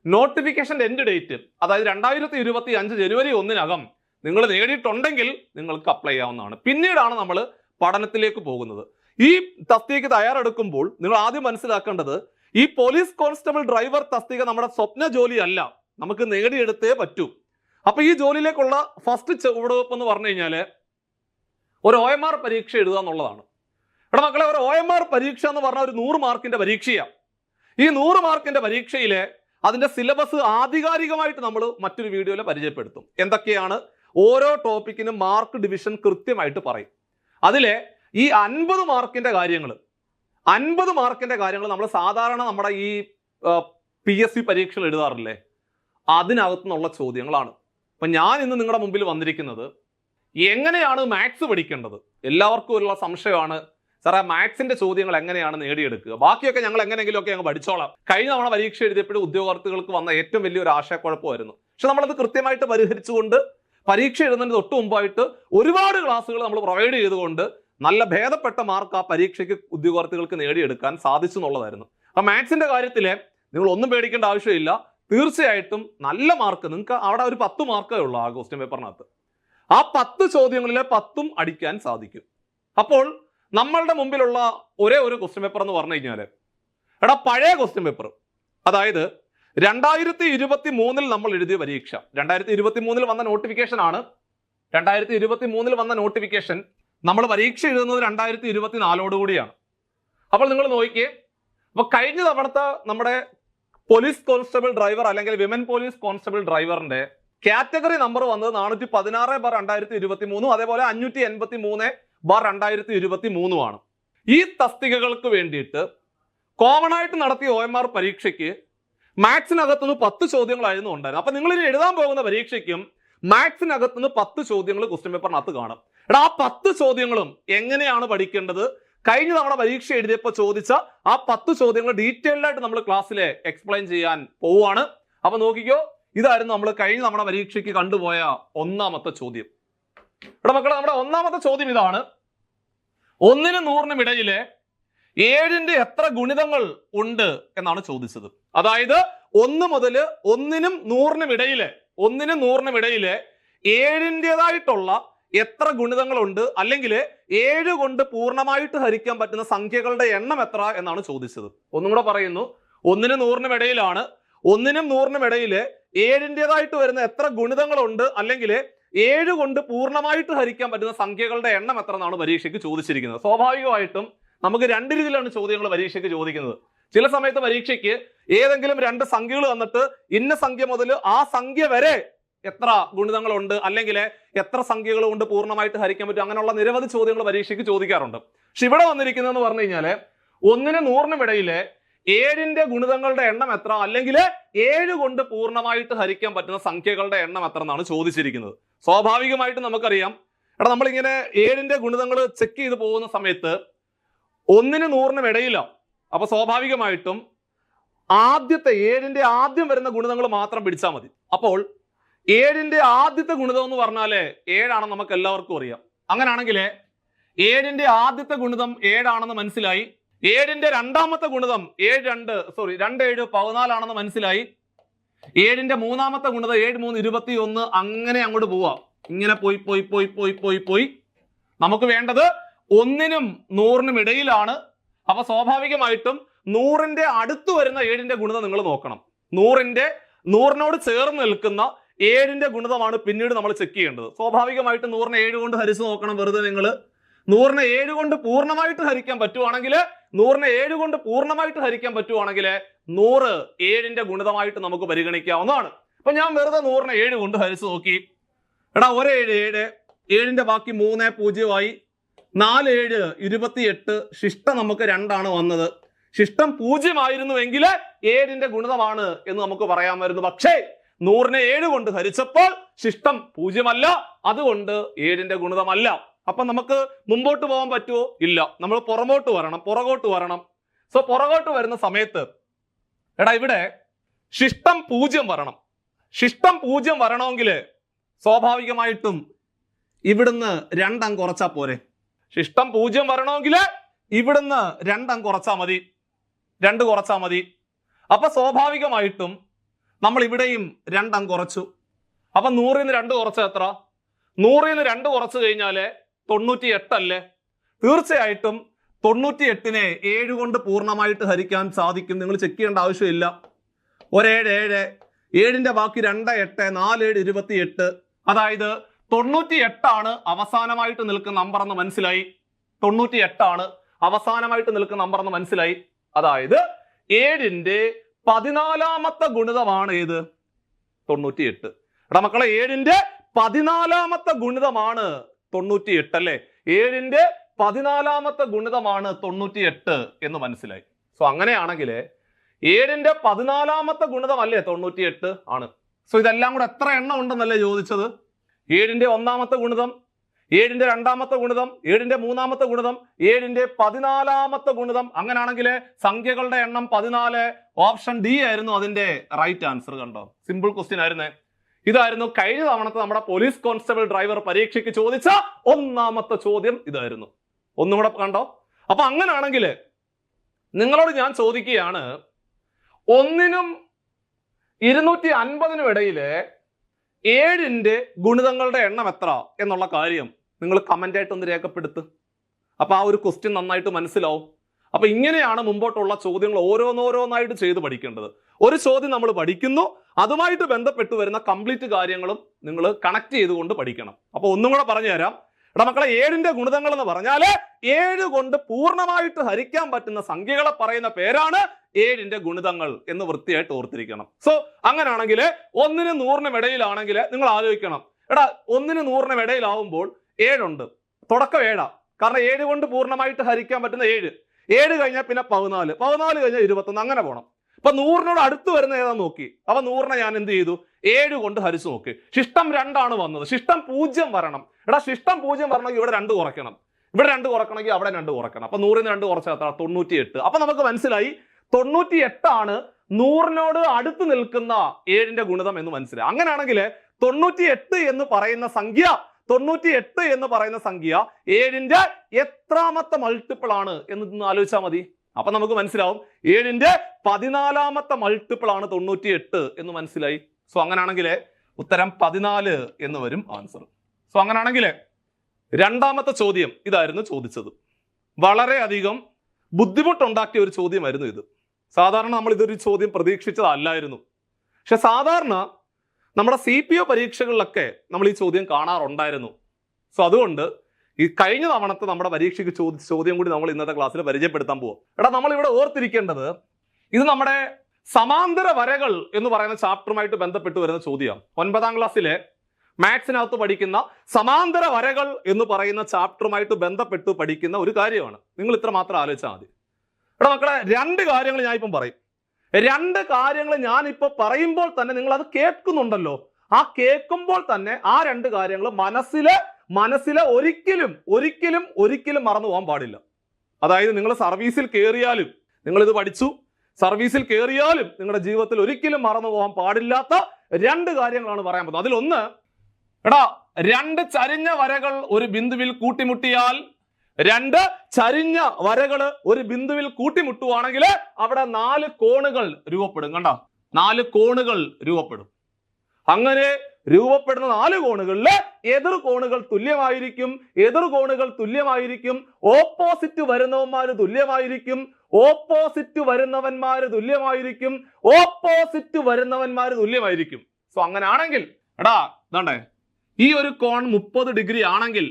നോട്ടിഫിക്കേഷന്റെ എൻഡ് ഡേറ്റ്, അതായത് 2025 ജനുവരി 1-നകം നിങ്ങൾ നേടിയിട്ടുണ്ടെങ്കിൽ നിങ്ങൾക്ക് അപ്ലൈ ചെയ്യാവുന്നതാണ്. പിന്നീടാണ് നമ്മൾ പഠനത്തിലേക്ക് പോകുന്നത്. ഈ തസ്തികയ്ക്ക് തയ്യാറെടുക്കുമ്പോൾ നിങ്ങൾ ആദ്യം മനസ്സിലാക്കേണ്ടത് ഈ പോലീസ് കോൺസ്റ്റബിൾ ഡ്രൈവർ തസ്തിക നമ്മുടെ സ്വപ്ന ജോലി അല്ല, നമുക്ക് നേടിയെടുത്തേ പറ്റൂ. അപ്പൊ ഈ ജോലിയിലേക്കുള്ള ഫസ്റ്റ് ചുവടുവെപ്പ് എന്ന് പറഞ്ഞു കഴിഞ്ഞാല് ഒരു OMR പരീക്ഷ എഴുതുക എന്നുള്ളതാണ്. ഇവിടെ മക്കളെ, ഒരു OMR പരീക്ഷ എന്ന് പറഞ്ഞാൽ ഒരു 100 മാർക്കിന്റെ പരീക്ഷയാണ്. ഈ 100 മാർക്കിന്റെ പരീക്ഷയിലെ അതിന്റെ സിലബസ് ആധികാരികമായിട്ട് നമ്മൾ മറ്റൊരു വീഡിയോയിൽ പരിചയപ്പെടുത്തും. എന്തൊക്കെയാണ് ഓരോ ടോപ്പിക്കിനും മാർക്ക് ഡിവിഷൻ കൃത്യമായിട്ട് പറയും. അതിലെ ഈ 50 മാർക്കിന്റെ കാര്യങ്ങൾ നമ്മൾ സാധാരണ നമ്മുടെ ഈ PSC പരീക്ഷകൾ എഴുതാറില്ലേ, അതിനകത്തു നിന്നുള്ള ചോദ്യങ്ങളാണ്. അപ്പൊ ഞാൻ ഇന്ന് നിങ്ങളുടെ മുമ്പിൽ വന്നിരിക്കുന്നത് എങ്ങനെയാണ് മാത്സ് പഠിക്കേണ്ടത്. എല്ലാവർക്കും ഉള്ള സംശയമാണ്, സാറേ മാത്സിന്റെ ചോദ്യങ്ങൾ എങ്ങനെയാണ് നേടിയെടുക്കുക, ബാക്കിയൊക്കെ ഞങ്ങൾ എങ്ങനെയെങ്കിലുമൊക്കെ ഞങ്ങൾ പഠിച്ചോളാം. കഴിഞ്ഞ തവണ പരീക്ഷ എഴുതിയപ്പോഴും ഉദ്യോഗാർത്ഥികൾക്ക് വന്ന ഏറ്റവും വലിയൊരു ആശയക്കുഴപ്പമായിരുന്നു. പക്ഷെ നമ്മളത് കൃത്യമായിട്ട് പരിഹരിച്ചുകൊണ്ട് പരീക്ഷ എഴുതുന്നതിന് തൊട്ട് മുമ്പായിട്ട് ഒരുപാട് ക്ലാസ്സുകൾ നമ്മൾ പ്രൊവൈഡ് ചെയ്തുകൊണ്ട് നല്ല ഭേദപ്പെട്ട മാർക്ക് ആ പരീക്ഷയ്ക്ക് ഉദ്യോഗാർത്ഥികൾക്ക് നേടിയെടുക്കാൻ സാധിച്ചു എന്നുള്ളതായിരുന്നു. ആ മാത്സിന്റെ കാര്യത്തിൽ നിങ്ങൾ ഒന്നും പേടിക്കേണ്ട ആവശ്യമില്ല. തീർച്ചയായിട്ടും നല്ല മാർക്ക് നിങ്ങൾക്ക് അവിടെ ഒരു 10 മാർക്കേ ഉള്ളൂ ആ ക്വസ്റ്റ്യൻ പേപ്പറിനകത്ത്. ആ 10 ചോദ്യങ്ങളിലെ 10ഉം അടിക്കാൻ സാധിക്കും. അപ്പോൾ നമ്മളുടെ മുമ്പിലുള്ള ഒരേ ഒരു ക്വസ്റ്റ്യൻ പേപ്പർ എന്ന് പറഞ്ഞു കഴിഞ്ഞാൽ പഴയ ക്വസ്റ്റ്യൻ പേപ്പർ, അതായത് 2023 നമ്മൾ എഴുതിയ പരീക്ഷ, 2023 വന്ന നോട്ടിഫിക്കേഷൻ ആണ്. 2023 വന്ന നോട്ടിഫിക്കേഷൻ നമ്മൾ പരീക്ഷ എഴുതുന്നത് 2024 കൂടിയാണ്. അപ്പോൾ നിങ്ങൾ നോക്കിയേ, അപ്പൊ കഴിഞ്ഞ തവണത്തെ നമ്മുടെ പോലീസ് കോൺസ്റ്റബിൾ ഡ്രൈവർ അല്ലെങ്കിൽ വിമൻ പോലീസ് കോൺസ്റ്റബിൾ ഡ്രൈവറിന്റെ കാറ്റഗറി നമ്പർ വന്നത് 416/2023, അതേപോലെ 583/2023 ആണ്. ഈ തസ്തികകൾക്ക് വേണ്ടിയിട്ട് കോമൺ ആയിട്ട് നടത്തിയ OMR പരീക്ഷയ്ക്ക് മാത്സിനകത്തുനിന്ന് 10 ചോദ്യങ്ങളായിരുന്നു ഉണ്ടായിരുന്നത്. അപ്പൊ നിങ്ങൾ ഇനി എഴുതാൻ പോകുന്ന പരീക്ഷയ്ക്കും മാത്സിനകത്തുനിന്ന് 10 ചോദ്യങ്ങൾ ക്വസ്റ്റ്യൻ പേപ്പറിനകത്ത് കാണും. ആ 10 ചോദ്യങ്ങളും എങ്ങനെയാണ് പഠിക്കേണ്ടത്, കഴിഞ്ഞ തവണ പരീക്ഷ എഴുതിയപ്പോൾ ചോദിച്ച ആ 10 ചോദ്യങ്ങൾ ഡീറ്റെയിൽഡ് ആയിട്ട് നമ്മൾ ക്ലാസ്സിൽ എക്സ്പ്ലെയിൻ ചെയ്യാൻ പോവുകയാണ്. അപ്പൊ നോക്കിക്കോ, ഇതായിരുന്നു നമ്മൾ കഴിഞ്ഞ തവണ പരീക്ഷയ്ക്ക് കണ്ടുപോയ ഒന്നാമത്തെ ചോദ്യം. ഇവിടെ മക്കളെ, നമ്മുടെ ഒന്നാമത്തെ ചോദ്യം ഇതാണ്: 1-നും 100-നും ഇടയിലെ 7ന്റെ എത്ര ഗുണിതങ്ങൾ ഉണ്ട് എന്നാണ് ചോദിച്ചത്. അതായത് 1 മുതൽ 1-നും 100-നും ഇടയിലെ 7ന്റേതായിട്ടുള്ള എത്ര ഗുണിതങ്ങളുണ്ട്, അല്ലെങ്കിൽ 7 കൊണ്ട് പൂർണ്ണമായിട്ട് ഹരിക്കാൻ പറ്റുന്ന സംഖ്യകളുടെ എണ്ണം എത്ര എന്നാണ് ചോദിച്ചത്. ഒന്നും കൂടെ പറയുന്നു, 1-നും 100-നും ഇടയിലാണ്. 1-നും 100-നും ഇടയില് 7ന്റേതായിട്ട് വരുന്ന എത്ര ഗുണിതങ്ങളുണ്ട്, അല്ലെങ്കിൽ 7 കൊണ്ട് പൂർണ്ണമായിട്ട് ഹരിക്കാൻ പറ്റുന്ന സംഖ്യകളുടെ എണ്ണം എത്ര എന്നാണ് പരീക്ഷയ്ക്ക് ചോദിച്ചിരിക്കുന്നത്. സ്വാഭാവികമായിട്ടും നമുക്ക് 2 രീതിയിലാണ് ചോദ്യങ്ങൾ പരീക്ഷയ്ക്ക് ചോദിക്കുന്നത്. ചില സമയത്ത് പരീക്ഷയ്ക്ക് ഏതെങ്കിലും 2 സംഖ്യകൾ തന്നിട്ട് ഇന്ന സംഖ്യ മുതൽ ആ സംഖ്യ വരെ എത്ര ഗുണിതങ്ങളുണ്ട്, അല്ലെങ്കിൽ എത്ര സംഖ്യകൾ കൊണ്ട് പൂർണ്ണമായിട്ട് ഹരിക്കാൻ പറ്റും, അങ്ങനെയുള്ള നിരവധി ചോദ്യങ്ങൾ പരീക്ഷയ്ക്ക് ചോദിക്കാറുണ്ട്. പക്ഷെ ഇവിടെ വന്നിരിക്കുന്നതെന്ന് പറഞ്ഞു കഴിഞ്ഞാല് 1-നും 100-നും ഇടയിലെ 7ന്റെ ഗുണിതങ്ങളുടെ എണ്ണം എത്ര, അല്ലെങ്കിൽ 7 കൊണ്ട് പൂർണ്ണമായിട്ട് ഹരിക്കാൻ പറ്റുന്ന സംഖ്യകളുടെ എണ്ണം എത്ര എന്നാണ് ചോദിച്ചിരിക്കുന്നത്. സ്വാഭാവികമായിട്ടും നമുക്കറിയാം, നമ്മളിങ്ങനെ 7ന്റെ ഗുണിതങ്ങൾ ചെക്ക് ചെയ്ത് പോകുന്ന സമയത്ത് 1-നും 100-നും ഇടയിലാണ്. അപ്പൊ സ്വാഭാവികമായിട്ടും ആദ്യത്തെ 7ന്റെ ആദ്യം വരുന്ന ഗുണിതങ്ങൾ മാത്രം പിടിച്ചാൽ മതി. അപ്പോൾ 7ന്റെ ആദ്യത്തെ ഗുണിതം എന്ന് പറഞ്ഞാല് 7 ആണെന്ന് നമുക്ക് എല്ലാവർക്കും അറിയാം. അങ്ങനെയാണെങ്കിൽ 7ന്റെ ആദ്യത്തെ ഗുണിതം 7 ആണെന്ന് മനസ്സിലായി. 7ന്റെ രണ്ടാമത്തെ ഗുണിതം 2 7 14 ആണെന്ന് മനസ്സിലായി. 7ന്റെ മൂന്നാമത്തെ ഗുണിതം 7 3 21, അങ്ങനെ അങ്ങോട്ട് പോവാം. ഇങ്ങനെ പോയി നമുക്ക് വേണ്ടത് 1-നും 100-നും ഇടയിലാണ്. അപ്പൊ സ്വാഭാവികമായിട്ടും 100ന്റെ അടുത്ത് വരുന്ന 7ന്റെ ഗുണിതം നിങ്ങൾ നോക്കണം. 100-നോട് ചേർന്ന് നിൽക്കുന്ന 7ന്റെ ഗുണിതമാണ് പിന്നീട് നമ്മൾ ചെക്ക് ചെയ്യേണ്ടത്. സ്വാഭാവികമായിട്ടും 100-നെ 7 കൊണ്ട് ഹരിച്ച് നോക്കണം. വെറുതെ നിങ്ങൾ 100-നെ 7 കൊണ്ട് പൂർണ്ണമായിട്ട് ഹരിക്കാൻ പറ്റുവാണെങ്കിൽ 100-നെ 7 കൊണ്ട് പൂർണ്ണമായിട്ട് ഹരിക്കാൻ പറ്റുവാണെങ്കിൽ 100 7ന്റെ ഗുണിതമായിട്ട് നമുക്ക് പരിഗണിക്കാവുന്നതാണ്. അപ്പൊ ഞാൻ വെറുതെ 100-നെ 7 കൊണ്ട് ഹരിച്ച് നോക്കി. ഒരു 7 7ന്റെ ബാക്കി 3 0 ആയി. 4 7 28. ശിഷ്ടം നമുക്ക് 2 ആണ് വന്നത്. ശിഷ്ടം 0 ആയിരുന്നുവെങ്കിൽ 7ന്റെ ഗുണിതമാണ് എന്ന് നമുക്ക് പറയാമായിരുന്നു. പക്ഷേ 100-നെ 7 കൊണ്ട് ഹരിച്ചപ്പോൾ ശിഷ്ടം 0 അല്ല, അതുകൊണ്ട് 7ന്റെ ഗുണിതമല്ല. അപ്പൊ നമുക്ക് മുമ്പോട്ട് പോകാൻ പറ്റുമോ? ഇല്ല. നമ്മൾ പുറകോട്ട് വരണം. സോ പുറകോട്ട് വരുന്ന സമയത്ത് ഇവിടെ ശിഷ്ടം 0 വരണം. ശിഷ്ടം 0 വരണമെങ്കിൽ സ്വാഭാവികമായിട്ടും ഇവിടുന്ന് 2 അംഗം കുറച്ചാ പോരെ. ശിഷ്ടം 0 വരണമെങ്കിൽ ഇവിടുന്ന് 2 അംഗം കുറച്ചാ മതി. 2 കുറച്ചാ മതി. അപ്പൊ സ്വാഭാവികമായിട്ടും നമ്മൾ ഇവിടെയും 2 അംഗം കുറച്ചു. അപ്പൊ 100-ന് 2 കുറച്ച എത്ര? 100-ന് 2 കുറച്ചു കഴിഞ്ഞാല് 98 അല്ലേ? തീർച്ചയായിട്ടും 98നെ 7 കൊണ്ട് പൂർണ്ണമായിട്ട് ഹരിക്കാൻ സാധിക്കും. നിങ്ങൾ ചെക്ക് ചെയ്യേണ്ട ആവശ്യമില്ല. 1 7 7, 7ന്റെ ബാക്കി 2 8, 4 7 28. അതായത് 98 അവസാനമായിട്ട് നിൽക്കുന്ന നമ്പർ എന്ന് മനസ്സിലായി. 98 അവസാനമായിട്ട് നിൽക്കുന്ന നമ്പർ എന്ന് മനസ്സിലായി. അതായത് 7ന്റെ 14ാമത്തെ ഗുണിതമാണ് ഏത്? 98. എടാ മക്കളെ, 7ന്റെ 14ാമത്തെ ഗുണിതമാണ് 98 അല്ലേ? 7ന്റെ 14ാമത്തെ ഗുണിതമാണ് 98 എന്ന് മനസ്സിലായി. സോ അങ്ങനെയാണെങ്കിൽ 7ന്റെ 14ാമത്തെ ഗുണിതമല്ലേ 98 ആണ്. സോ ഇതെല്ലാം കൂടെ എത്ര എണ്ണം ഉണ്ടെന്നല്ലേ ചോദിച്ചത്? 7ന്റെ 1ാമത്തെ ഗുണിതം, 7ന്റെ 2ാമത്തെ ഗുണിതം, 7ന്റെ 3ാമത്തെ ഗുണിതം, 7ന്റെ 14ാമത്തെ ഗുണിതം. അങ്ങനെയാണെങ്കിൽ സംഖ്യകളുടെ എണ്ണം 14. ഓപ്ഷൻ ഡി ആയിരുന്നു അതിന്റെ റൈറ്റ് ആൻസർ. കണ്ടോ, സിമ്പിൾ ക്വസ്റ്റ്യൻ ആയിരുന്നേ. ഇതായിരുന്നു കഴിഞ്ഞ തവണത്തെ നമ്മുടെ പോലീസ് കോൺസ്റ്റബിൾ ഡ്രൈവർ പരീക്ഷയ്ക്ക് ചോദിച്ച 1ാമത്തെ ചോദ്യം. ഇതായിരുന്നു. ഒന്നും കൂടെ കണ്ടോ. അപ്പൊ അങ്ങനെയാണെങ്കിൽ നിങ്ങളോട് ഞാൻ ചോദിക്കുകയാണ്, 1നും 250നും ഇടയില് 7ന്റെ ഗുണിതങ്ങളുടെ എണ്ണം എത്ര എന്നുള്ള കാര്യം നിങ്ങൾ കമന്റ് ആയിട്ട് ഒന്ന് രേഖപ്പെടുത്ത്. അപ്പൊ ആ ഒരു ക്വസ്റ്റ്യൻ നന്നായിട്ട് മനസ്സിലാവും. അപ്പൊ ഇങ്ങനെയാണ് മുമ്പോട്ടുള്ള ചോദ്യങ്ങൾ ഓരോന്നോരോന്നായിട്ട് ചെയ്ത് പഠിക്കേണ്ടത്. ഒരു ചോദ്യം നമ്മൾ പഠിക്കുന്നു, അതുമായിട്ട് ബന്ധപ്പെട്ട് വരുന്ന കംപ്ലീറ്റ് കാര്യങ്ങളും നിങ്ങൾ കണക്ട് ചെയ്തുകൊണ്ട് പഠിക്കണം. അപ്പൊ ഒന്നും കൂടെ പറഞ്ഞു തരാം. എടാ മക്കളെ, 7ന്റെ ഗുണിതങ്ങൾ എന്ന് പറഞ്ഞാല് 7 കൊണ്ട് പൂർണ്ണമായിട്ട് ഹരിക്കാൻ പറ്റുന്ന സംഖ്യകളെ പറയുന്ന പേരാണ് 7ന്റെ ഗുണിതങ്ങൾ എന്ന് വൃത്തിയായിട്ട് ഓർത്തിരിക്കണം. സോ അങ്ങനെയാണെങ്കിൽ 1നും 100നും ഇടയിലാണെങ്കിൽ നിങ്ങൾ ആലോചിക്കണം, എടാ 1നും 100നും ഇടയിലാവുമ്പോൾ 7 ഉണ്ട്. തുടക്കം 7. കാരണം 7 കൊണ്ട് പൂർണ്ണമായിട്ട് ഹരിക്കാൻ പറ്റുന്ന 7 കഴിഞ്ഞാൽ പിന്നെ 14, 14 കഴിഞ്ഞാൽ 21, അങ്ങനെ പോകണം. അപ്പൊ 100നോട് അടുത്ത് വരുന്ന ഏതാന്ന് നോക്കി. അപ്പൊ 100നെ ഞാൻ എന്ത് ചെയ്തു? 7 കൊണ്ട് ഹരിച്ചു നോക്കി. ശിഷ്ടം 2 വന്നത്. ശിഷ്ടം 0 വരണം. എടാ ശിഷ്ടം 0 വരണമെങ്കിൽ ഇവിടെ 2 കുറയ്ക്കണം, ഇവിടെ 2 കുറക്കണമെങ്കിൽ അവിടെ 2 കുറക്കണം. അപ്പൊ 100ന് 2 കുറച്ചാൽ 98. അപ്പൊ നമുക്ക് മനസ്സിലായി 98 100നോട് അടുത്ത് നിൽക്കുന്ന 7ന്റെ ഗുണിതം എന്ന് മനസ്സിലായി. അങ്ങനെയാണെങ്കിൽ 98 എന്ന് പറയുന്ന സംഖ്യ 7ന്റെ എത്രാമത്തെ മൾട്ടിപ്പിൾ ആണ് എന്ന് ആലോചിച്ചാൽ മതി. അപ്പൊ നമുക്ക് മനസ്സിലാവും 7ന്റെ 14ാമത്തെ മൾട്ടിപ്പിൾ ആണ് 98 എന്ന് മനസ്സിലായി. സോ അങ്ങനെയാണെങ്കിൽ ഉത്തരം 14 എന്ന് വരും ആൻസർ. സോ അങ്ങനെയാണെങ്കിൽ 2ാമത്തെ ചോദ്യം ഇതായിരുന്നു ചോദിച്ചത്. വളരെയധികം ബുദ്ധിമുട്ടുണ്ടാക്കിയ ഒരു ചോദ്യമായിരുന്നു ഇത്. സാധാരണ നമ്മൾ ഇതൊരു ചോദ്യം പ്രതീക്ഷിച്ചതല്ലായിരുന്നു. പക്ഷെ സാധാരണ നമ്മുടെ CPO പരീക്ഷകളിലൊക്കെ നമ്മൾ ഈ ചോദ്യം കാണാറുണ്ടായിരുന്നു. സോ അതുകൊണ്ട് ഈ കഴിഞ്ഞ തവണത്തെ നമ്മുടെ പരീക്ഷയ്ക്ക് ചോദിച്ച ചോദ്യം കൂടി നമ്മൾ ഇന്നത്തെ ക്ലാസ്സിൽ പരിചയപ്പെടുത്താൻ പോവാം. എടാ നമ്മൾ ഇവിടെ ഓർത്തിരിക്കേണ്ടത്, ഇത് നമ്മുടെ സമാന്തര വരകൾ എന്ന് പറയുന്ന ചാപ്റ്ററുമായിട്ട് ബന്ധപ്പെട്ട് വരുന്ന ചോദ്യമാണ്. 9ാം ക്ലാസ്സിലെ മാത്സിനകത്ത് പഠിക്കുന്ന സമാന്തര വരകൾ എന്ന് പറയുന്ന ചാപ്റ്ററുമായിട്ട് ബന്ധപ്പെട്ട് പഠിക്കുന്ന ഒരു കാര്യമാണ്. നിങ്ങൾ ഇത്ര മാത്രം ആലോചിച്ചാൽ മതി. എടാ മക്കളെ, 2 കാര്യങ്ങൾ ഞാൻ ഇപ്പം പറയും. 2 കാര്യങ്ങൾ ഞാനിപ്പോ പറയുമ്പോൾ തന്നെ നിങ്ങൾ അത് കേൾക്കുന്നുണ്ടല്ലോ. ആ കേൾക്കുമ്പോൾ തന്നെ ആ 2 കാര്യങ്ങൾ മനസ്സിലെ ഒരിക്കലും മറന്നു പോകാൻ പാടില്ല. അതായത് നിങ്ങൾ സർവീസിൽ കയറിയാലും നിങ്ങൾ ഇത് പഠിച്ചു, സർവീസിൽ കയറിയാലും നിങ്ങളുടെ ജീവിതത്തിൽ ഒരിക്കലും മറന്നു പോകാൻ പാടില്ലാത്ത 2 കാര്യങ്ങളാണ് പറയാൻ പോകുന്നത്. അതിലൊന്ന്, എടാ 2 ചരിഞ്ഞ വരകൾ ഒരു ബിന്ദുവിൽ കൂട്ടിമുട്ടിയാൽ, 2 ചരിഞ്ഞ വരകൾ ഒരു ബിന്ദുവിൽ കൂട്ടിമുട്ടുവാണെങ്കിൽ അവിടെ 4 കോണുകൾ രൂപപ്പെടും. കണ്ടോ, 4 കോണുകൾ രൂപപ്പെടും. അങ്ങനെ രൂപപ്പെടുന്ന 4 കോണുകളില് എതിർ കോണുകൾ തുല്യമായിരിക്കും. ഓപ്പോസിറ്റ് വരുന്നവന്മാര് തുല്യമായിരിക്കും. സോ അങ്ങനെയാണെങ്കിൽ എടാ ഇതാണ്ടേ, ഈ ഒരു കോൺ 30 ഡിഗ്രി ആണെങ്കിൽ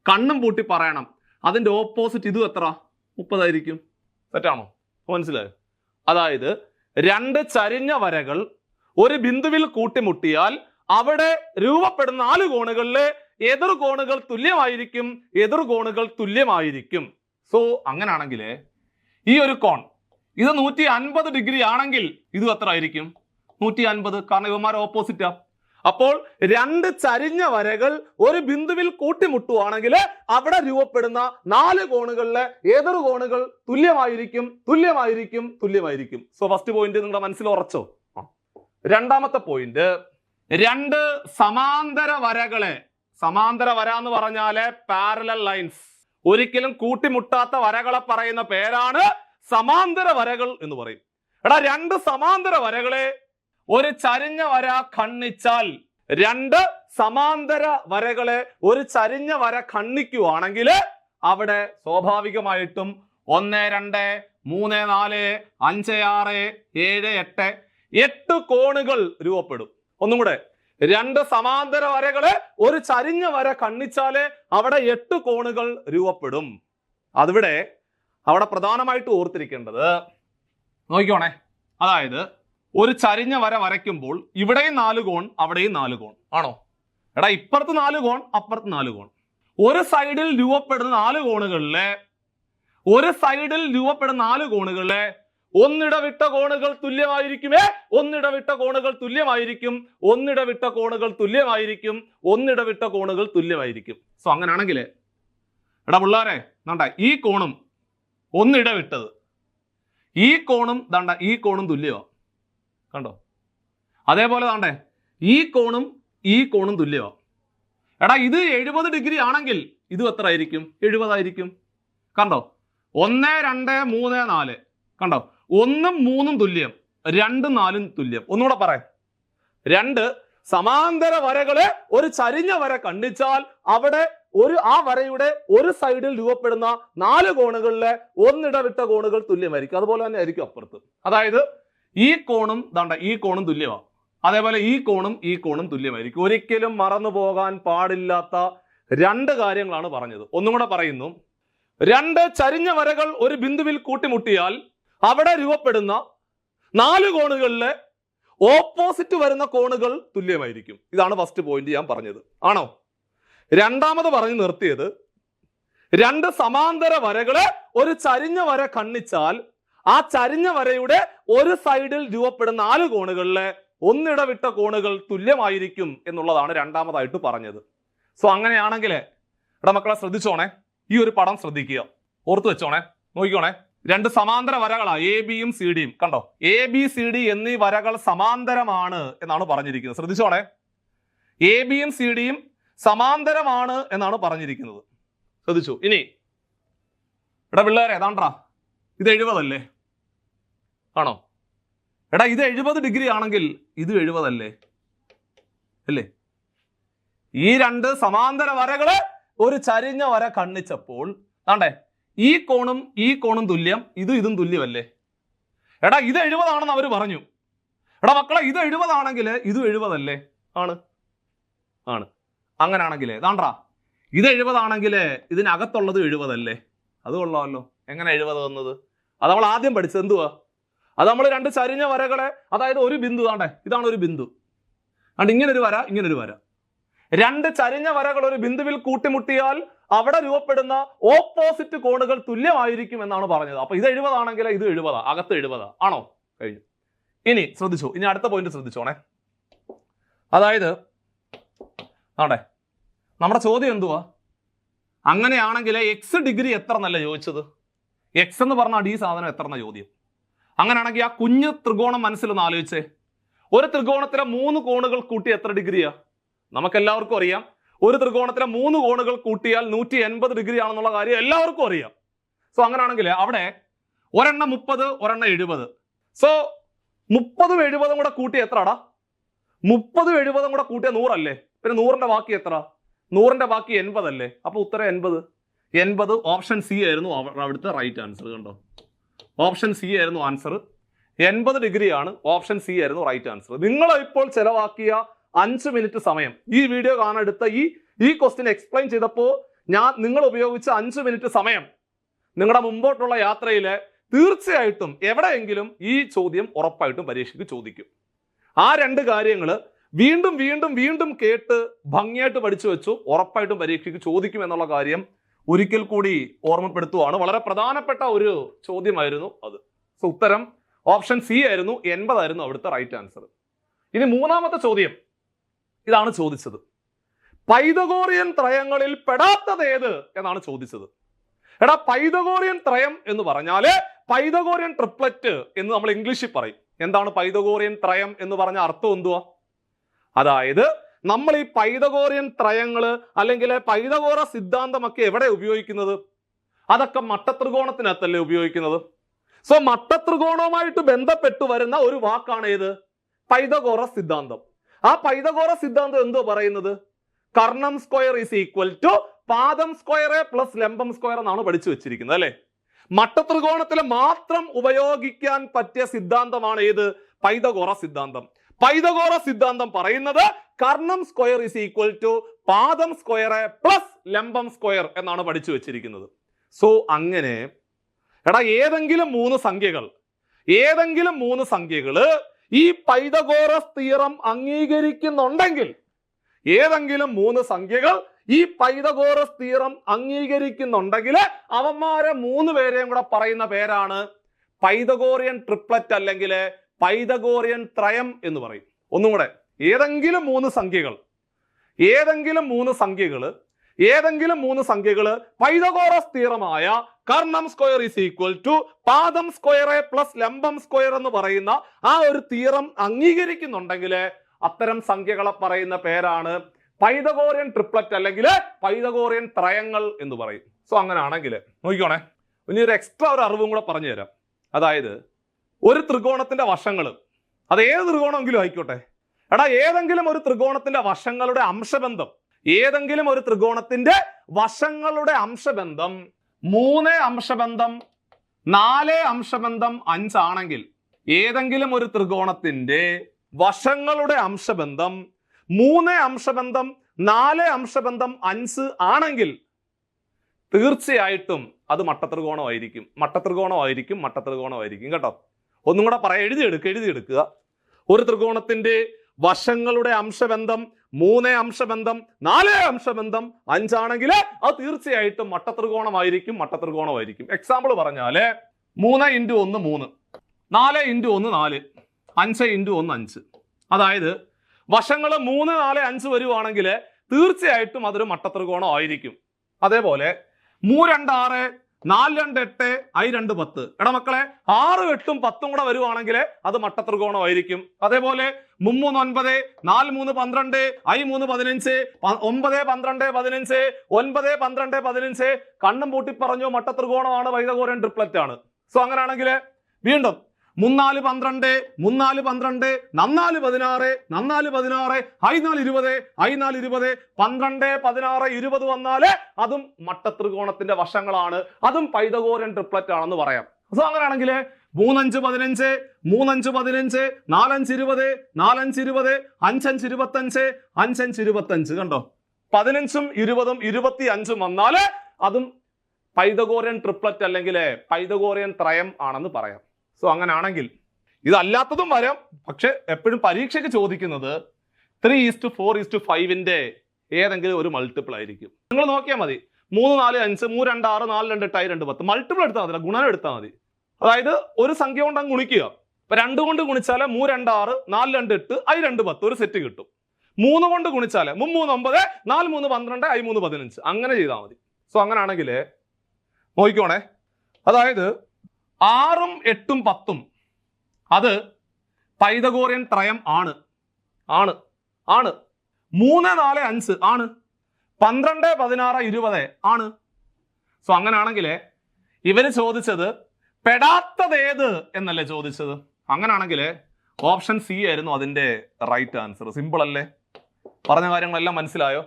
കണ്ണും പൂട്ടി പറയണം അതിന്റെ ഓപ്പോസിറ്റ് ഇതും എത്ര? 30 ആയിരിക്കും. തെറ്റാണോ? മനസ്സിലായോ? അതായത് 2 ചരിഞ്ഞ വരകൾ ഒരു ബിന്ദുവിൽ കൂട്ടിമുട്ടിയാൽ അവിടെ രൂപപ്പെടുന്ന 4 കോണുകളിലെ എതിർ കോണുകൾ തുല്യമായിരിക്കും. സോ അങ്ങനാണെങ്കിൽ ഈ ഒരു കോൺ ഇത് 150 ഡിഗ്രി ആണെങ്കിൽ ഇത് എത്ര ആയിരിക്കും? 150. കാരണം ഇവന്മാർ ഓപ്പോസിറ്റാ. അപ്പോൾ 2 ചരിഞ്ഞ വരകൾ ഒരു ബിന്ദുവിൽ കൂട്ടിമുട്ടുവാണെങ്കിൽ അവിടെ രൂപപ്പെടുന്ന 4 കോണുകളിലെ എതിർ കോണുകൾ തുല്യമായിരിക്കും. സോ ഫസ്റ്റ് പോയിന്റ് നിങ്ങളുടെ മനസ്സിൽ ഉറച്ചോ? 2ാമത്തെ പോയിന്റ്, 2 സമാന്തര വര എന്ന് പറഞ്ഞാല് പാരലൽ ലൈൻസ്, ഒരിക്കലും കൂട്ടിമുട്ടാത്ത വരകളെ പറയുന്ന പേരാണ് സമാന്തര വരകൾ എന്ന് പറയും. എടാ 2 സമാന്തര വരകളെ ഒരു ചരിഞ്ഞ വര ഖണ്ഡിച്ചാൽ, 2 സമാന്തര വരകളെ ഒരു ചരിഞ്ഞ വര ഖണ്ഡിക്കുവാണെങ്കിൽ അവിടെ സ്വാഭാവികമായിട്ടും 1, 2, 3, 4, 5, 6, 7, 8 8 കോണുകൾ രൂപപ്പെടും. ഒന്നും കൂടെ, 2 സമാന്തര വരകളെ ഒരു ചരിഞ്ഞ വര കണ്ണിച്ചാല് അവിടെ 8 കോണുകൾ രൂപപ്പെടും. അവിടെ പ്രധാനമായിട്ട് ഓർത്തിരിക്കേണ്ടത് നോക്കിക്കോണേ, അതായത് ഒരു ചരിഞ്ഞ വര വരയ്ക്കുമ്പോൾ ഇവിടെയും 4 കോൺ, അവിടെയും 4 കോൺ ആണോ? എടാ, ഇപ്പുറത്ത് 4 കോൺ, അപ്പുറത്ത് 4 കോൺ. ഒരു സൈഡിൽ രൂപപ്പെടുന്ന 4 കോണുകളിലെ ഒന്നിടവിട്ട കോണുകൾ തുല്യമായിരിക്കുമേ, ഒന്നിടവിട്ട കോണുകൾ തുല്യമായിരിക്കും, ഒന്നിടവിട്ട കോണുകൾ തുല്യമായിരിക്കും, ഒന്നിടവിട്ട കോണുകൾ തുല്യമായിരിക്കും. സോ അങ്ങനെയാണെങ്കിൽ എടാ പിള്ളേരെ, ഈ കോണും ഒന്നിടവിട്ടത്, ഈ കോണും ഈ കോണും തുല്യമാണ്, കണ്ടോ? അതേപോലെ ഈ കോണും തുല്യമാണ്. എടാ, ഇത് 70 ഡിഗ്രി ആണെങ്കിൽ ഇത് എത്ര ആയിരിക്കും? 70 ആയിരിക്കും. കണ്ടോ? 1, 2, 3, 4 കണ്ടോ? 1ഉം 3ഉം തുല്യം, 2ഉം 4ഉം തുല്യം. ഒന്നുകൂടെ പറയാം, 2 സമാന്തര വരകളെ ഒരു ചരിഞ്ഞ വര കണ്ടിച്ചാൽ അവിടെ ആ വരയുടെ ഒരു സൈഡിൽ രൂപപ്പെടുന്ന 4 കോണുകളിലെ ഒന്നിടവിട്ട കോണുകൾ തുല്യമായിരിക്കും. അതുപോലെ തന്നെ ആയിരിക്കും അപ്പുറത്ത്. അതായത് ഈ കോണും ഈ കോണും തുല്യമാണ്, അതേപോലെ ഈ കോണും തുല്യമായിരിക്കും. ഒരിക്കലും മറന്നു പോകാൻ പാടില്ലാത്ത 2 കാര്യങ്ങളാണ് പറഞ്ഞത്. ഒന്നും കൂടെ പറയുന്നു, 2 ചരിഞ്ഞ വരകൾ ഒരു ബിന്ദുവിൽ കൂട്ടിമുട്ടിയാൽ അവിടെ രൂപപ്പെടുന്ന 4 കോണുകളിലെ ഓപ്പോസിറ്റ് വരുന്ന കോണുകൾ തുല്യമായിരിക്കും. ഇതാണ് ഫസ്റ്റ് പോയിന്റ് ഞാൻ പറഞ്ഞത്, ആണോ? രണ്ടാമത് പറഞ്ഞു നിർത്തിയത്, 2 സമാന്തര വരകളെ ഒരു ചരിഞ്ഞ വര കണ്ണിച്ചാൽ ആ ചരിഞ്ഞ വരയുടെ ഒരു സൈഡിൽ രൂപപ്പെടുന്ന 4 കോണുകളിലെ ഒന്നിടവിട്ട കോണുകൾ തുല്യമായിരിക്കും എന്നുള്ളതാണ് രണ്ടാമതായിട്ട് പറഞ്ഞത്. സോ അങ്ങനെയാണെങ്കിൽ എടാ മക്കളെ ശ്രദ്ധിച്ചോണേ, ഈ ഒരു പടം ശ്രദ്ധിക്കുക, ഓർത്തു വെച്ചോണേ, നോക്കിക്കോണേ. 2 സമാന്തര വരകളാ, എ ബിയും സി ഡിയും. കണ്ടോ? എ ബി സി ഡി എന്നീ വരകൾ സമാന്തരമാണ് എന്നാണ് പറഞ്ഞിരിക്കുന്നത്. ശ്രദ്ധിച്ചോണേ, എ ബിയും സി ഡിയും സമാന്തരമാണ് എന്നാണ് പറഞ്ഞിരിക്കുന്നത്. ശ്രദ്ധിച്ചു. ഇനി എടാ പിള്ളേരെ, ഏതാണ്ടാ ഇത് 70 അല്ലേ? ആണോ? എടാ, ഇത് 70 ഡിഗ്രി ആണെങ്കിൽ ഇത് 70 അല്ലേ? അല്ലേ? ഈ 2 സമാന്തര വരകള് ഒരു ചരിഞ്ഞ വര കണ്ണിച്ചപ്പോൾ ഈ കോണും തുല്യം, ഇതും തുല്യമല്ലേ? എടാ, ഇത് 70 ആണെന്ന് അവർ പറഞ്ഞു. എടാ മക്കളെ, ഇത് 70 ആണെങ്കിൽ ഇത് 70 അല്ലേ? ആണ്. അങ്ങനെയാണെങ്കിൽ ഇത് 70 ആണെങ്കിൽ ഇതിനകത്തുള്ളത് 70 അല്ലേ? അത് കൊള്ളാമല്ലോ. എങ്ങനെ 70 വന്നത്? അത് നമ്മൾ ആദ്യം പഠിച്ചത് എന്തുവാ? അത് നമ്മൾ 2 ചരിഞ്ഞ വരകളെ, അതായത് ഒരു ബിന്ദു, ഇതാണ് ഒരു ബിന്ദു, ഇങ്ങനൊരു വര, ഇങ്ങനൊരു വര. 2 ചരിഞ്ഞ വരകൾ ഒരു ബിന്ദുവിൽ കൂട്ടിമുട്ടിയാൽ അവിടെ രൂപപ്പെടുന്ന ഓപ്പോസിറ്റ് കോണുകൾ തുല്യമായിരിക്കും എന്നാണ് പറഞ്ഞത്. അപ്പൊ ഇത് 70 ആണെങ്കിൽ ഇത് 70, അകത്ത് 70 ആണോ? കഴിഞ്ഞു. ഇനി ശ്രദ്ധിച്ചു, ഇനി അടുത്ത പോയിന്റ് ശ്രദ്ധിച്ചോണേ. അതായത് നമ്മുടെ ചോദ്യം എന്തുവാ? അങ്ങനെയാണെങ്കിൽ എക്സ് ഡിഗ്രി എത്ര എന്നല്ല ചോദിച്ചത്. എക്സ് എന്ന് പറഞ്ഞാൽ ഈ സാധനം എത്ര എന്ന ചോദ്യം. അങ്ങനെയാണെങ്കിൽ ആ കുഞ്ഞു ത്രികോണം മനസ്സിലൊന്ന് ആലോചിച്ചേ. ഒരു ത്രികോണത്തിലെ 3 കോണുകൾ കൂട്ടി എത്ര ഡിഗ്രിയാ? നമുക്കെല്ലാവർക്കും അറിയാം. ഒരു ത്രികോണത്തിലെ 3 കോണുകൾ കൂട്ടിയാൽ 180 ഡിഗ്രി ആണെന്നുള്ള കാര്യം എല്ലാവർക്കും അറിയാം. സോ അങ്ങനെയാണെങ്കിൽ അവിടെ ഒരെണ്ണം 30, ഒരെണ്ണം 70. സോ 30ഉം 70ഉം കൂടെ കൂട്ടി എത്രടാ? 30ഉം 70ഉം കൂടെ കൂട്ടിയ 100 അല്ലേ? പിന്നെ 100ന്റെ ബാക്കി എത്ര? 100ന്റെ ബാക്കി 80 അല്ലേ? അപ്പൊ ഉത്തരം 80. ഓപ്ഷൻ സി ആയിരുന്നു അവിടുത്തെ റൈറ്റ് ആൻസർ. കണ്ടോ? ഓപ്ഷൻ സി ആയിരുന്നു ആൻസർ. 80 ഡിഗ്രിയാണ്. ഓപ്ഷൻ സി ആയിരുന്നു റൈറ്റ് ആൻസർ. നിങ്ങൾ ഇപ്പോൾ ചെലവാക്കിയ 5 മിനിറ്റ് സമയം, ഈ വീഡിയോ കാണാനെടുത്ത ഈ ക്വസ്റ്റ്യൻ എക്സ്പ്ലെയിൻ ചെയ്തപ്പോൾ നിങ്ങൾ ഉപയോഗിച്ച 5 മിനിറ്റ് സമയം നിങ്ങളുടെ മുമ്പോട്ടുള്ള യാത്രയിൽ തീർച്ചയായിട്ടും എവിടെയെങ്കിലും ഈ ചോദ്യം ഉറപ്പായിട്ടും പരീക്ഷയ്ക്ക് ചോദിക്കും. ആ 2 കാര്യങ്ങൾ വീണ്ടും വീണ്ടും വീണ്ടും കേട്ട് ഭംഗിയായിട്ട് പഠിച്ചു വെച്ചു. ഉറപ്പായിട്ടും പരീക്ഷയ്ക്ക് ചോദിക്കും എന്നുള്ള കാര്യം ഒരിക്കൽ കൂടി ഓർമ്മപ്പെടുത്തുവാണ്. വളരെ പ്രധാനപ്പെട്ട ഒരു ചോദ്യമായിരുന്നു അത്. സോ ഉത്തരം ഓപ്ഷൻ സി ആയിരുന്നു. 80 ആയിരുന്നു അവിടുത്തെ റൈറ്റ് ആൻസർ. ഇനി മൂന്നാമത്തെ ചോദ്യം ഇതാണ് ചോദിച്ചത്. പൈതഗോറിയൻ ത്രയങ്ങളിൽ പെടാത്തത് ഏത് എന്നാണ് ചോദിച്ചത്. എടാ, പൈതഗോറിയൻ ത്രയം എന്ന് പറഞ്ഞാല് പൈതഗോറിയൻ ട്രിപ്ലറ്റ് എന്ന് നമ്മൾ ഇംഗ്ലീഷിൽ പറയും. എന്താണ് പൈതഗോറിയൻ ത്രയം എന്ന് പറഞ്ഞ അർത്ഥം എന്തുവാ? അതായത് നമ്മൾ ഈ പൈതഗോറിയൻ ത്രയങ്ങള് അല്ലെങ്കിൽ പൈതഗോറ സിദ്ധാന്തമൊക്കെ എവിടെ ഉപയോഗിക്കുന്നത്? അതൊക്കെ മട്ടത്രികോണത്തിനകത്തല്ലേ ഉപയോഗിക്കുന്നത്. സോ മട്ടത്രികോണവുമായിട്ട് ബന്ധപ്പെട്ടു വരുന്ന ഒരു വാക്കാണ് ഏത്? പൈതഗോറ സിദ്ധാന്തം. ആ പൈതഗോറ സിദ്ധാന്തം എന്തോ പറയുന്നത്? Karnam square is equal to പാദം സ്ക്വയർ പ്ലസ് ലംബം സ്ക്വയർ എന്നാണ് പഠിച്ചു വെച്ചിരിക്കുന്നത് അല്ലെ. മട്ടത്രികോണത്തിൽ മാത്രം ഉപയോഗിക്കാൻ പറ്റിയ സിദ്ധാന്തമാണ് ഏത്? പൈതഗോറസ് സിദ്ധാന്തം. പൈതഗോറസ് സിദ്ധാന്തം പറയുന്നത് Karnam square is equal to പാദം സ്ക്വയർ പ്ലസ് ലംബം സ്ക്വയർ എന്നാണ് പഠിച്ചു വെച്ചിരിക്കുന്നത്. സോ അങ്ങനെ ഏതെങ്കിലും മൂന്ന് സംഖ്യകള് ഈ പൈതഗോറസ് തിയറം അംഗീകരിക്കുന്നുണ്ടെങ്കിൽ, ഏതെങ്കിലും മൂന്ന് സംഖ്യകൾ ഈ പൈതഗോറസ് തിയറം അംഗീകരിക്കുന്നുണ്ടെങ്കിൽ അവന്മാരെ മൂന്ന് പേരെയും കൂടെ പറയുന്ന പേരാണ് പൈതഗോറിയൻ ട്രിപ്ലറ്റ് അല്ലെങ്കിൽ പൈതഗോറിയൻ ത്രയം എന്ന് പറയും. ഒന്നും കൂടെ, ഏതെങ്കിലും മൂന്ന് സംഖ്യകള് പൈതഗോറസ് തിയറമായ കർണം സ്ക്വയർ ഈസ് ഈക്വൽ ടു പാദം സ്ക്വയർ പ്ലസ് ലംബം സ്ക്വയർ എന്ന് പറയുന്ന ആ ഒരു തിയറം അംഗീകരിക്കുന്നുണ്ടെങ്കിൽ അത്തരം സംഖ്യകളെ പറയുന്ന പേരാണ് പൈതഗോറിയൻ ട്രിപ്ലറ്റ് അല്ലെങ്കിൽ പൈതഗോറിയൻ ത്രയങ്ങൾ എന്ന് പറയും. സോ അങ്ങനെ ആണെങ്കിൽ നോക്കിക്കോണേ, ഇനി ഒരു എക്സ്ട്രാ ഒരു അറിവും കൂടെ പറഞ്ഞു തരാം. അതായത് ഒരു ത്രികോണത്തിന്റെ വശങ്ങൾ, അത് ഏത് ത്രികോണമെങ്കിലും ആയിക്കോട്ടെ, ഏതെങ്കിലും ഒരു ത്രികോണത്തിന്റെ വശങ്ങളുടെ അംശബന്ധം, 3 അംശബന്ധം 4 അംശബന്ധം 5 ആണെങ്കിൽ, ഏതെങ്കിലും ഒരു ത്രികോണത്തിന്റെ വശങ്ങളുടെ അംശബന്ധം 3 അംശബന്ധം 4 അംശബന്ധം 5 ആണെങ്കിൽ തീർച്ചയായിട്ടും അത് മട്ടത്രികോണമായിരിക്കും കേട്ടോ. ഒന്നും കൂടെ പറയാം, എഴുതിയെടുക്കുക. ഒരു ത്രികോണത്തിന്റെ വശങ്ങളുടെ അംശബന്ധം 3 അംശബന്ധം 4 അംശബന്ധം 5 ആണെങ്കിൽ അത് തീർച്ചയായിട്ടും മട്ടത്രികോണമായിരിക്കും. എക്സാമ്പിൾ പറഞ്ഞാല് 3 × 1 3, 4 × 1 4, 5 × 1 5. അതായത് വശങ്ങൾ 3 4 5 വരുവാണെങ്കിൽ തീർച്ചയായിട്ടും അതൊരു മട്ടത്രികോണം ആയിരിക്കും. അതേപോലെ 3 2 6, 4 2 8, I 2 10. മക്കളെ 6 8 10 കൂടെ വരുവാണെങ്കിൽ അത് മട്ടത്രികോണമായിരിക്കും. അതേപോലെ 3 3 9, 4 3 12, I 3 15, 9 12 15, 9 12 15. കണ്ണും പൂട്ടി പറഞ്ഞു മട്ടത്രികോണമാണ്, പൈതഗോറിയൻ ട്രിപ്ലറ്റ് ആണ്. സോ അങ്ങനെയാണെങ്കിൽ വീണ്ടും 3 4 12, 3 4 12, 4 16, 4 16, I 4 20, I 4 20, 12 16 20 വന്നാൽ അതും മട്ടത്രികോണത്തിന്റെ വശങ്ങളാണ്, അതും പൈതഗോറിയൻ ട്രിപ്ലറ്റ് ആണെന്ന് പറയാം. സോ അങ്ങനെയാണെങ്കിൽ 3 5 15, 3 5 15, 4 5 20, 4 5 20, 5 5 25, 5 5 25. കണ്ടോ, 15ഉം 20ഉം 25ഉം വന്നാൽ അതും പൈതഗോറിയൻ ട്രിപ്ലറ്റ് അല്ലെങ്കിൽ പൈതഗോറിയൻ ത്രയം ആണെന്ന് പറയാം. സോ അങ്ങനെയാണെങ്കിൽ ഇതല്ലാത്തതും വരാം, പക്ഷെ എപ്പോഴും പരീക്ഷയ്ക്ക് ചോദിക്കുന്നത് 3:4:5 ഏതെങ്കിലും ഒരു മൾട്ടിപ്പിൾ ആയിരിക്കും. നിങ്ങൾ നോക്കിയാൽ മതി, 3 4 5, 3 2 6, 4 2 8, I 2 10. മൾട്ടിപ്പിൾ എടുത്താൽ മതി, ഗുണനം എടുത്താൽ മതി. അതായത് ഒരു സംഖ്യ കൊണ്ട് അങ്ങ് ഗുണിക്കുക. ഇപ്പൊ 2 കൊണ്ട് ഗുണിച്ചാൽ 3 2 6, 4 2 8, I 2 10 ഒരു സെറ്റ് കിട്ടും. 3 കൊണ്ട് ഗുണിച്ചാൽ 3 3 9, 4 3 12, I 3 15. അങ്ങനെ ചെയ്താൽ മതി. സോ അങ്ങനെയാണെങ്കിൽ നോക്കിക്കോണേ, അതായത് 6ഉം 8ഉം 10ഉം അത് പൈതഗോറിയൻ ത്രയം ആണ്. 3 4 5 ആണ്. 12 16 20 ആണ്. സോ അങ്ങനെയാണെങ്കിൽ ഇവര് ചോദിച്ചത് പെടാത്തത് ഏത് എന്നല്ലേ ചോദിച്ചത്. അങ്ങനെയാണെങ്കിൽ ഓപ്ഷൻ സി ആയിരുന്നു അതിന്റെ റൈറ്റ് ആൻസർ. സിമ്പിൾ അല്ലേ? പറഞ്ഞ കാര്യങ്ങളെല്ലാം മനസ്സിലായോ?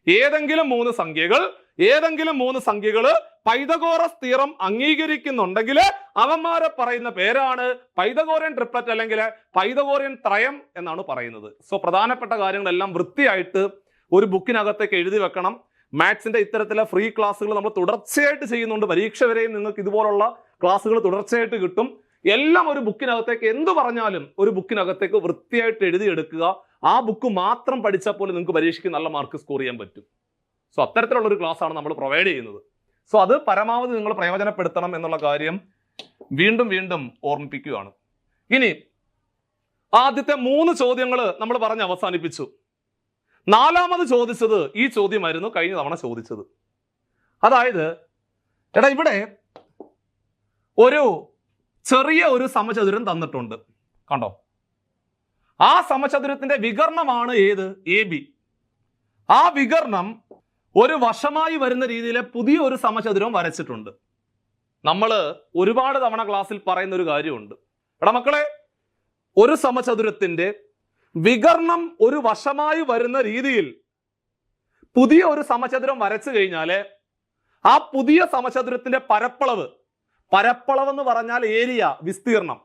ഏതെങ്കിലും മൂന്ന് സംഖ്യകള് പൈതഗോറസ് തിയറം അംഗീകരിക്കുന്നുണ്ടെങ്കിൽ അവന്മാരെ പറയുന്ന പേരാണ് പൈതഗോറിയൻ ട്രിപ്ലറ്റ് അല്ലെങ്കിൽ പൈതഗോറിയൻ ത്രയം എന്നാണ് പറയുന്നത്. സോ പ്രധാനപ്പെട്ട കാര്യങ്ങളെല്ലാം വൃത്തിയായിട്ട് ഒരു ബുക്കിനകത്തേക്ക് എഴുതി വെക്കണം. മാത്സിന്റെ ഇത്തരത്തിലെ ഫ്രീ ക്ലാസ്സുകൾ നമ്മൾ തുടർച്ചയായിട്ട് ചെയ്യുന്നുണ്ട്. പരീക്ഷ വരെയും നിങ്ങൾക്ക് ഇതുപോലുള്ള ക്ലാസ്സുകൾ തുടർച്ചയായിട്ട് കിട്ടും. എല്ലാം ഒരു ബുക്കിനകത്തേക്ക്, എന്ത് പറഞ്ഞാലും ഒരു ബുക്കിനകത്തേക്ക് വൃത്തിയായിട്ട് എഴുതിയെടുക്കുക. ആ ബുക്ക് മാത്രം പഠിച്ചാൽ പോലും നിങ്ങൾക്ക് പരീക്ഷയ്ക്ക് നല്ല മാർക്ക് സ്കോർ ചെയ്യാൻ പറ്റും. സോ അത്തരത്തിലുള്ള ഒരു ക്ലാസ് ആണ് നമ്മൾ പ്രൊവൈഡ് ചെയ്യുന്നത്. സോ അത് പരമാവധി നിങ്ങൾ പ്രയോജനപ്പെടുത്തണം എന്നുള്ള കാര്യം വീണ്ടും ഓർമ്മിപ്പിക്കുകയാണ്. ഇനി ആദ്യത്തെ 3 ചോദ്യങ്ങൾ നമ്മൾ പറഞ്ഞ് അവസാനിപ്പിച്ചു. 4ാമത് ചോദിച്ചത് ഈ ചോദ്യമായിരുന്നു കഴിഞ്ഞ തവണ ചോദിച്ചത്. അതായത് ഇവിടെ ഒരു ചെറിയ ഒരു സമചതുരം തന്നിട്ടുണ്ട്, കണ്ടോ? ആ സമചതുരത്തിന്റെ വികർണമാണ് ഏത്? AB. ആ വികർണം ഒരു വശമായി വരുന്ന രീതിയിലെ പുതിയ ഒരു സമചതുരം വരച്ചിട്ടുണ്ട്. നമ്മൾ ഒരുപാട് തവണ ക്ലാസ്സിൽ പറയുന്ന ഒരു കാര്യമുണ്ട്. മക്കളെ, ഒരു സമചതുരത്തിന്റെ വികർണം ഒരു വശമായി വരുന്ന രീതിയിൽ പുതിയ ഒരു സമചതുരം വരച്ചു കഴിഞ്ഞാല് ആ പുതിയ സമചതുരത്തിന്റെ പരപ്പളവ് എന്ന് പറഞ്ഞാൽ ഏരിയ, വിസ്തീർണം,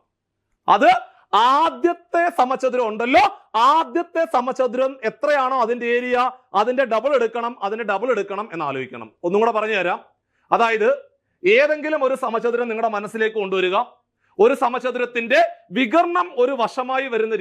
അത് ആദ്യത്തെ സമചതുരം ഉണ്ടല്ലോ, ആദ്യത്തെ സമചതുരം എത്രയാണോ അതിന്റെ ഏരിയ അതിന്റെ ഡബിൾ എടുക്കണം എന്ന് ആലോചിക്കണം. ഒന്നും കൂടെ പറഞ്ഞു തരാം. അതായത് ഏതെങ്കിലും ഒരു സമചതുരം നിങ്ങളുടെ മനസ്സിലേക്ക് കൊണ്ടുവരിക. ഒരു സമചതുരത്തിന്റെ വികർണം ഒരു വശമായി വരുന്ന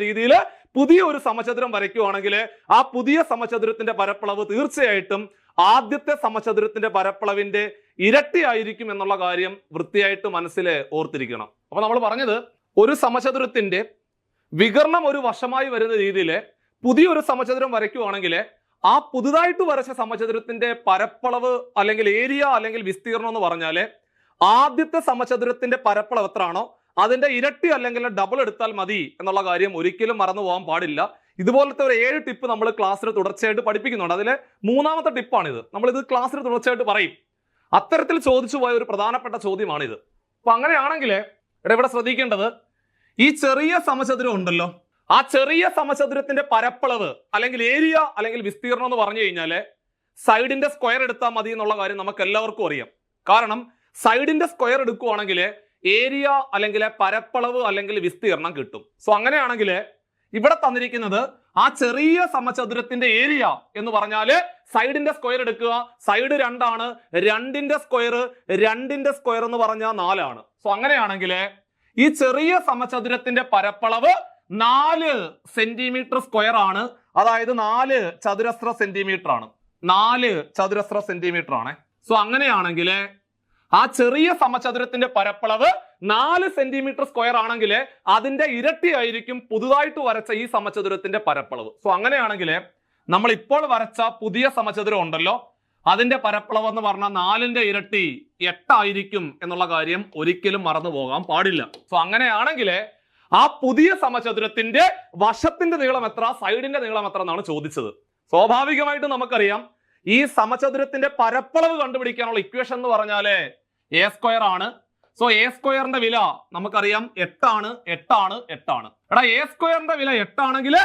രീതിയിൽ പുതിയ ഒരു സമചതുരം വരയ്ക്കുവാണെങ്കിൽ ആ പുതിയ സമചതുരത്തിന്റെ പരപ്പളവ് തീർച്ചയായിട്ടും ആദ്യത്തെ സമചതുരത്തിന്റെ പരപ്പളവിന്റെ ഇരട്ടി ആയിരിക്കും എന്നുള്ള കാര്യം വൃത്തിയായിട്ട് മനസ്സിൽ ഓർത്തിരിക്കണം. അപ്പൊ നമ്മൾ പറഞ്ഞത് ഒരു സമചതുരത്തിന്റെ വികർണം ഒരു വശമായി വരുന്ന രീതിയിൽ പുതിയൊരു സമചതുരം വരയ്ക്കുവാണെങ്കിൽ ആ പുതുതായിട്ട് വരച്ച സമചതുരത്തിന്റെ പരപ്പളവ് അല്ലെങ്കിൽ ഏരിയ അല്ലെങ്കിൽ വിസ്തീർണം എന്ന് പറഞ്ഞാല് ആദ്യത്തെ സമചതുരത്തിന്റെ പരപ്പളവ് എത്രയാണോ അതിന്റെ ഇരട്ടി അല്ലെങ്കിൽ ഡബിൾ എടുത്താൽ മതി എന്നുള്ള കാര്യം ഒരിക്കലും മറന്നു പോകാൻ പാടില്ല. ഇതുപോലത്തെ ഒരു 7 ടിപ്പ് നമ്മൾ ക്ലാസ്സിൽ തുടർച്ചയായിട്ട് പഠിപ്പിക്കുന്നുണ്ട്. അതിലെ 3ാമത്തെ ടിപ്പാണിത്. നമ്മളിത് ക്ലാസ്സിൽ തുടർച്ചയായിട്ട് പറയും. അത്തരത്തിൽ ചോദിച്ചു പോയ ഒരു പ്രധാനപ്പെട്ട ചോദ്യമാണിത്. അപ്പൊ അങ്ങനെയാണെങ്കിൽ ഇവിടെ ശ്രദ്ധിക്കേണ്ടത്, ഈ ചെറിയ സമചതുരം ഉണ്ടല്ലോ, ആ ചെറിയ സമചതുരത്തിന്റെ പരപ്പളവ് അല്ലെങ്കിൽ ഏരിയ അല്ലെങ്കിൽ വിസ്തീർണം എന്ന് പറഞ്ഞു കഴിഞ്ഞാല് സൈഡിന്റെ സ്ക്വയർ എടുത്താൽ മതി എന്നുള്ള കാര്യം നമുക്ക് എല്ലാവർക്കും അറിയാം. കാരണം സൈഡിന്റെ സ്ക്വയർ എടുക്കുവാണെങ്കിൽ ഏരിയ അല്ലെങ്കിൽ പരപ്പളവ് അല്ലെങ്കിൽ വിസ്തീർണം കിട്ടും. സോ അങ്ങനെയാണെങ്കിൽ ഇവിടെ തന്നിരിക്കുന്നത് ആ ചെറിയ സമചതുരത്തിന്റെ ഏരിയ എന്ന് പറഞ്ഞാല് സൈഡിന്റെ സ്ക്വയർ എടുക്കുക. സൈഡ് 2 ആണ്, 2ന്റെ സ്ക്വയർ എന്ന് പറഞ്ഞാൽ 4 ആണ്. സോ അങ്ങനെയാണെങ്കിൽ ഈ ചെറിയ സമചതുരത്തിന്റെ പരപ്പളവ് 4 സെന്റിമീറ്റർ സ്ക്വയർ ആണ്. അതായത് 4 ചതുരശ്ര സെന്റിമീറ്റർ ആണ്. സോ അങ്ങനെയാണെങ്കിൽ ആ ചെറിയ സമചതുരത്തിന്റെ പരപ്പളവ് 4 സെന്റിമീറ്റർ സ്ക്വയർ ആണെങ്കിൽ അതിന്റെ ഇരട്ടി ആയിരിക്കും പുതുതായിട്ട് വരച്ച ഈ സമചതുരത്തിന്റെ പരപ്പളവ്. സോ അങ്ങനെയാണെങ്കിൽ നമ്മൾ ഇപ്പോൾ വരച്ച പുതിയ സമചതുരം ഉണ്ടല്ലോ, അതിന്റെ പരപ്പളവ് എന്ന് പറഞ്ഞാൽ 4ന്റെ ഇരട്ടി 8 ആയിരിക്കും എന്നുള്ള കാര്യം ഒരിക്കലും മറന്നു പോകാൻ പാടില്ല. സോ അങ്ങനെയാണെങ്കിൽ ആ പുതിയ സമചതുരത്തിന്റെ വശത്തിന്റെ നീളം എത്ര, സൈഡിന്റെ നീളം എത്ര എന്നാണ് ചോദിച്ചത്. സ്വാഭാവികമായിട്ടും നമുക്കറിയാം ഈ സമചതുരത്തിന്റെ പരപ്പളവ് കണ്ടുപിടിക്കാനുള്ള ഇക്വേഷൻ എന്ന് പറഞ്ഞാല് a സ്ക്വയർ ആണ്. സോ a സ്ക്വയറിന്റെ വില നമുക്കറിയാം 8 ആണ്. എടാ a സ്ക്വയറിന്റെ വില 8 ആണെങ്കിൽ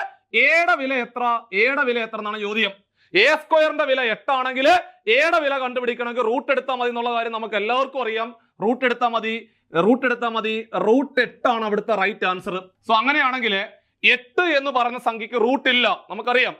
എയുടെ വില എത്ര എന്നാണ് ചോദ്യം. a സ്ക്വയറിന്റെ വില 8 ആണെങ്കിൽ എയുടെ വില കണ്ടുപിടിക്കണമെങ്കിൽ റൂട്ട് എടുത്താൽ മതി എന്നുള്ള കാര്യം നമുക്ക് എല്ലാവർക്കും അറിയാം. റൂട്ട് എടുത്താൽ മതി. റൂട്ട് 8 ആണ് അവിടുത്തെ റൈറ്റ് ആൻസർ. സോ അങ്ങനെയാണെങ്കിൽ 8 എന്ന് പറഞ്ഞ സംഖ്യക്ക് റൂട്ട് ഇല്ല, നമുക്കറിയാം.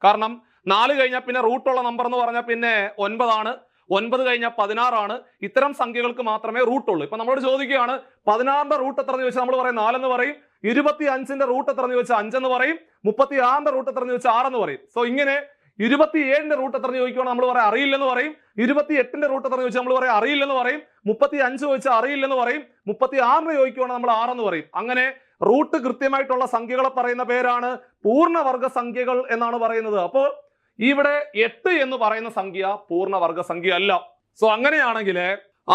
കാരണം 4 കഴിഞ്ഞാൽ പിന്നെ റൂട്ടുള്ള നമ്പർ എന്ന് പറഞ്ഞാൽ പിന്നെ 9 ആണ്. 9 കഴിഞ്ഞാൽ 16 ആണ്. ഇത്തരം സംഖ്യകൾക്ക് മാത്രമേ റൂട്ടുള്ളൂ. ഇപ്പൊ നമ്മളോട് ചോദിക്കുകയാണ് 16ന്റെ റൂട്ട് എത്ര എന്ന് ചോദിച്ചാൽ നമ്മൾ പറയും 4 എന്ന് പറയും. 25ന്റെ റൂട്ട് എത്ര എന്ന് ചോദിച്ചാൽ 5 എന്ന് പറയും. 36ന്റെ റൂട്ട് എത്ര എന്ന് ചോദിച്ചാൽ 6 എന്ന് പറയും. സോ ഇങ്ങനെ 27ന്റെ റൂട്ട് എത്ര ചോദിക്കുകയാണ് നമ്മൾ പറയാം അറിയില്ലെന്ന് പറയും. 28ന്റെ റൂട്ട് എത്ര ചോദിച്ചാൽ നമ്മൾ പറയാം അറിയില്ലെന്ന് പറയും. 35 ചോദിച്ചാൽ അറിയില്ലെന്ന് പറയും. 36ന് ചോദിക്കുകയാണ് നമ്മൾ 6 എന്ന് പറയും. അങ്ങനെ റൂട്ട് കൃത്യമായിട്ടുള്ള സംഖ്യകളെ പറയുന്ന പേരാണ് പൂർണ്ണവർഗ സംഖ്യകൾ എന്നാണ് പറയുന്നത്. അപ്പോൾ ഇവിടെ 8 എന്ന് പറയുന്ന സംഖ്യ പൂർണ്ണവർഗ സംഖ്യ അല്ല. സോ അങ്ങനെയാണെങ്കിൽ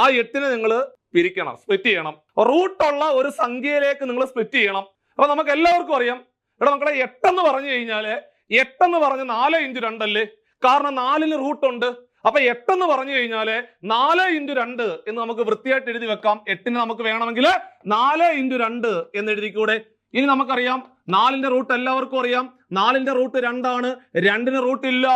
ആ 8നെ നിങ്ങൾ പിരിക്കണം, സ്പ്ലിറ്റ് ചെയ്യണം. റൂട്ടുള്ള ഒരു സംഖ്യയിലേക്ക് നിങ്ങൾ സ്പ്ലിറ്റ് ചെയ്യണം. അപ്പൊ നമുക്ക് എല്ലാവർക്കും അറിയാം, ഇവിടെ മക്കളെ 8 എന്ന് പറഞ്ഞു കഴിഞ്ഞാല് 8 എന്ന് പറഞ്ഞ് 4 × 2 അല്ലേ? കാരണം 4ന് റൂട്ട് ഉണ്ട്. അപ്പൊ 8 എന്ന് പറഞ്ഞു കഴിഞ്ഞാല് 4 × 2 എന്ന് നമുക്ക് വൃത്തിയായിട്ട് എഴുതി വെക്കാം. 8ന് നമുക്ക് വേണമെങ്കിൽ 4 × 2 എന്ന് എഴുതിക്കൂടെ? ഇനി നമുക്കറിയാം 4ന്റെ റൂട്ട് എല്ലാവർക്കും അറിയാം. 4ന്റെ റൂട്ട് 2 ആണ്. 2ന് റൂട്ട് ഇല്ല.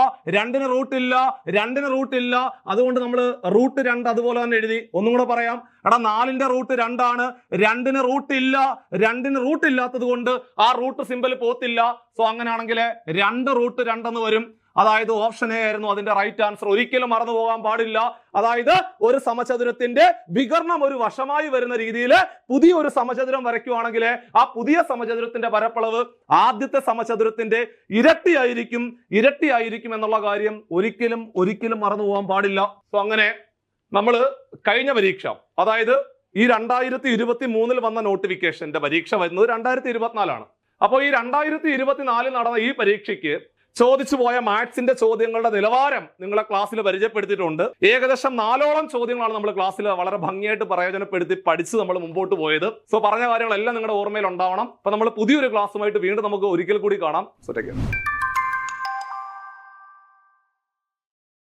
അതുകൊണ്ട് നമ്മൾ റൂട്ട് 2 അതുപോലെ തന്നെ എഴുതി. ഒന്നും കൂടെ പറയാം. എടാ 4ന്റെ റൂട്ട് 2 ആണ്. 2ന് റൂട്ട് ഇല്ല. 2ന് റൂട്ട് ഇല്ലാത്തത് കൊണ്ട് ആ റൂട്ട് സിമ്പൽ പോത്തില്ല. സോ അങ്ങനെയാണെങ്കിൽ 2 റൂട്ട് 2 എന്ന് വരും. അതായത് ഓപ്ഷൻ എ ആയിരുന്നു അതിന്റെ റൈറ്റ് ആൻസർ. ഒരിക്കലും മറന്നു പോകാൻ പാടില്ല. അതായത് ഒരു സമചതുരത്തിന്റെ വികർണം ഒരു വശമായി വരുന്ന രീതിയിൽ പുതിയ ഒരു സമചതുരം വരയ്ക്കുവാണെങ്കിൽ ആ പുതിയ സമചതുരത്തിന്റെ പരപ്പളവ് ആദ്യത്തെ സമചതുരത്തിന്റെ ഇരട്ടിയായിരിക്കും എന്നുള്ള കാര്യം ഒരിക്കലും മറന്നു പോകാൻ പാടില്ല. സോ അങ്ങനെ നമ്മൾ കഴിഞ്ഞ പരീക്ഷ, അതായത് ഈ 2023 വന്ന നോട്ടിഫിക്കേഷന്റെ പരീക്ഷ വരുന്നത് 2024 അപ്പോൾ ഈ 2024 നടന്ന ഈ പരീക്ഷയ്ക്ക് ചോദിച്ചു പോയ മാത്സിന്റെ ചോദ്യങ്ങളുടെ നിലവാരം നിങ്ങളെ ക്ലാസ്സിൽ പരിചയപ്പെടുത്തിയിട്ടുണ്ട്. ഏകദേശം 4ഓളം ചോദ്യങ്ങളാണ് നമ്മൾ ക്ലാസ്സിൽ വളരെ ഭംഗിയായിട്ട് പ്രയോജനപ്പെടുത്തി പഠിച്ച് നമ്മൾ മുമ്പോട്ട് പോയത്. സോ പറഞ്ഞ കാര്യങ്ങളെല്ലാം നിങ്ങളുടെ ഓർമ്മയിൽ ഉണ്ടാവണം. അപ്പൊ നമ്മൾ പുതിയൊരു ക്ലാസ്സുമായിട്ട് വീണ്ടും നമുക്ക് ഒരിക്കൽ കൂടി കാണാം. So take care.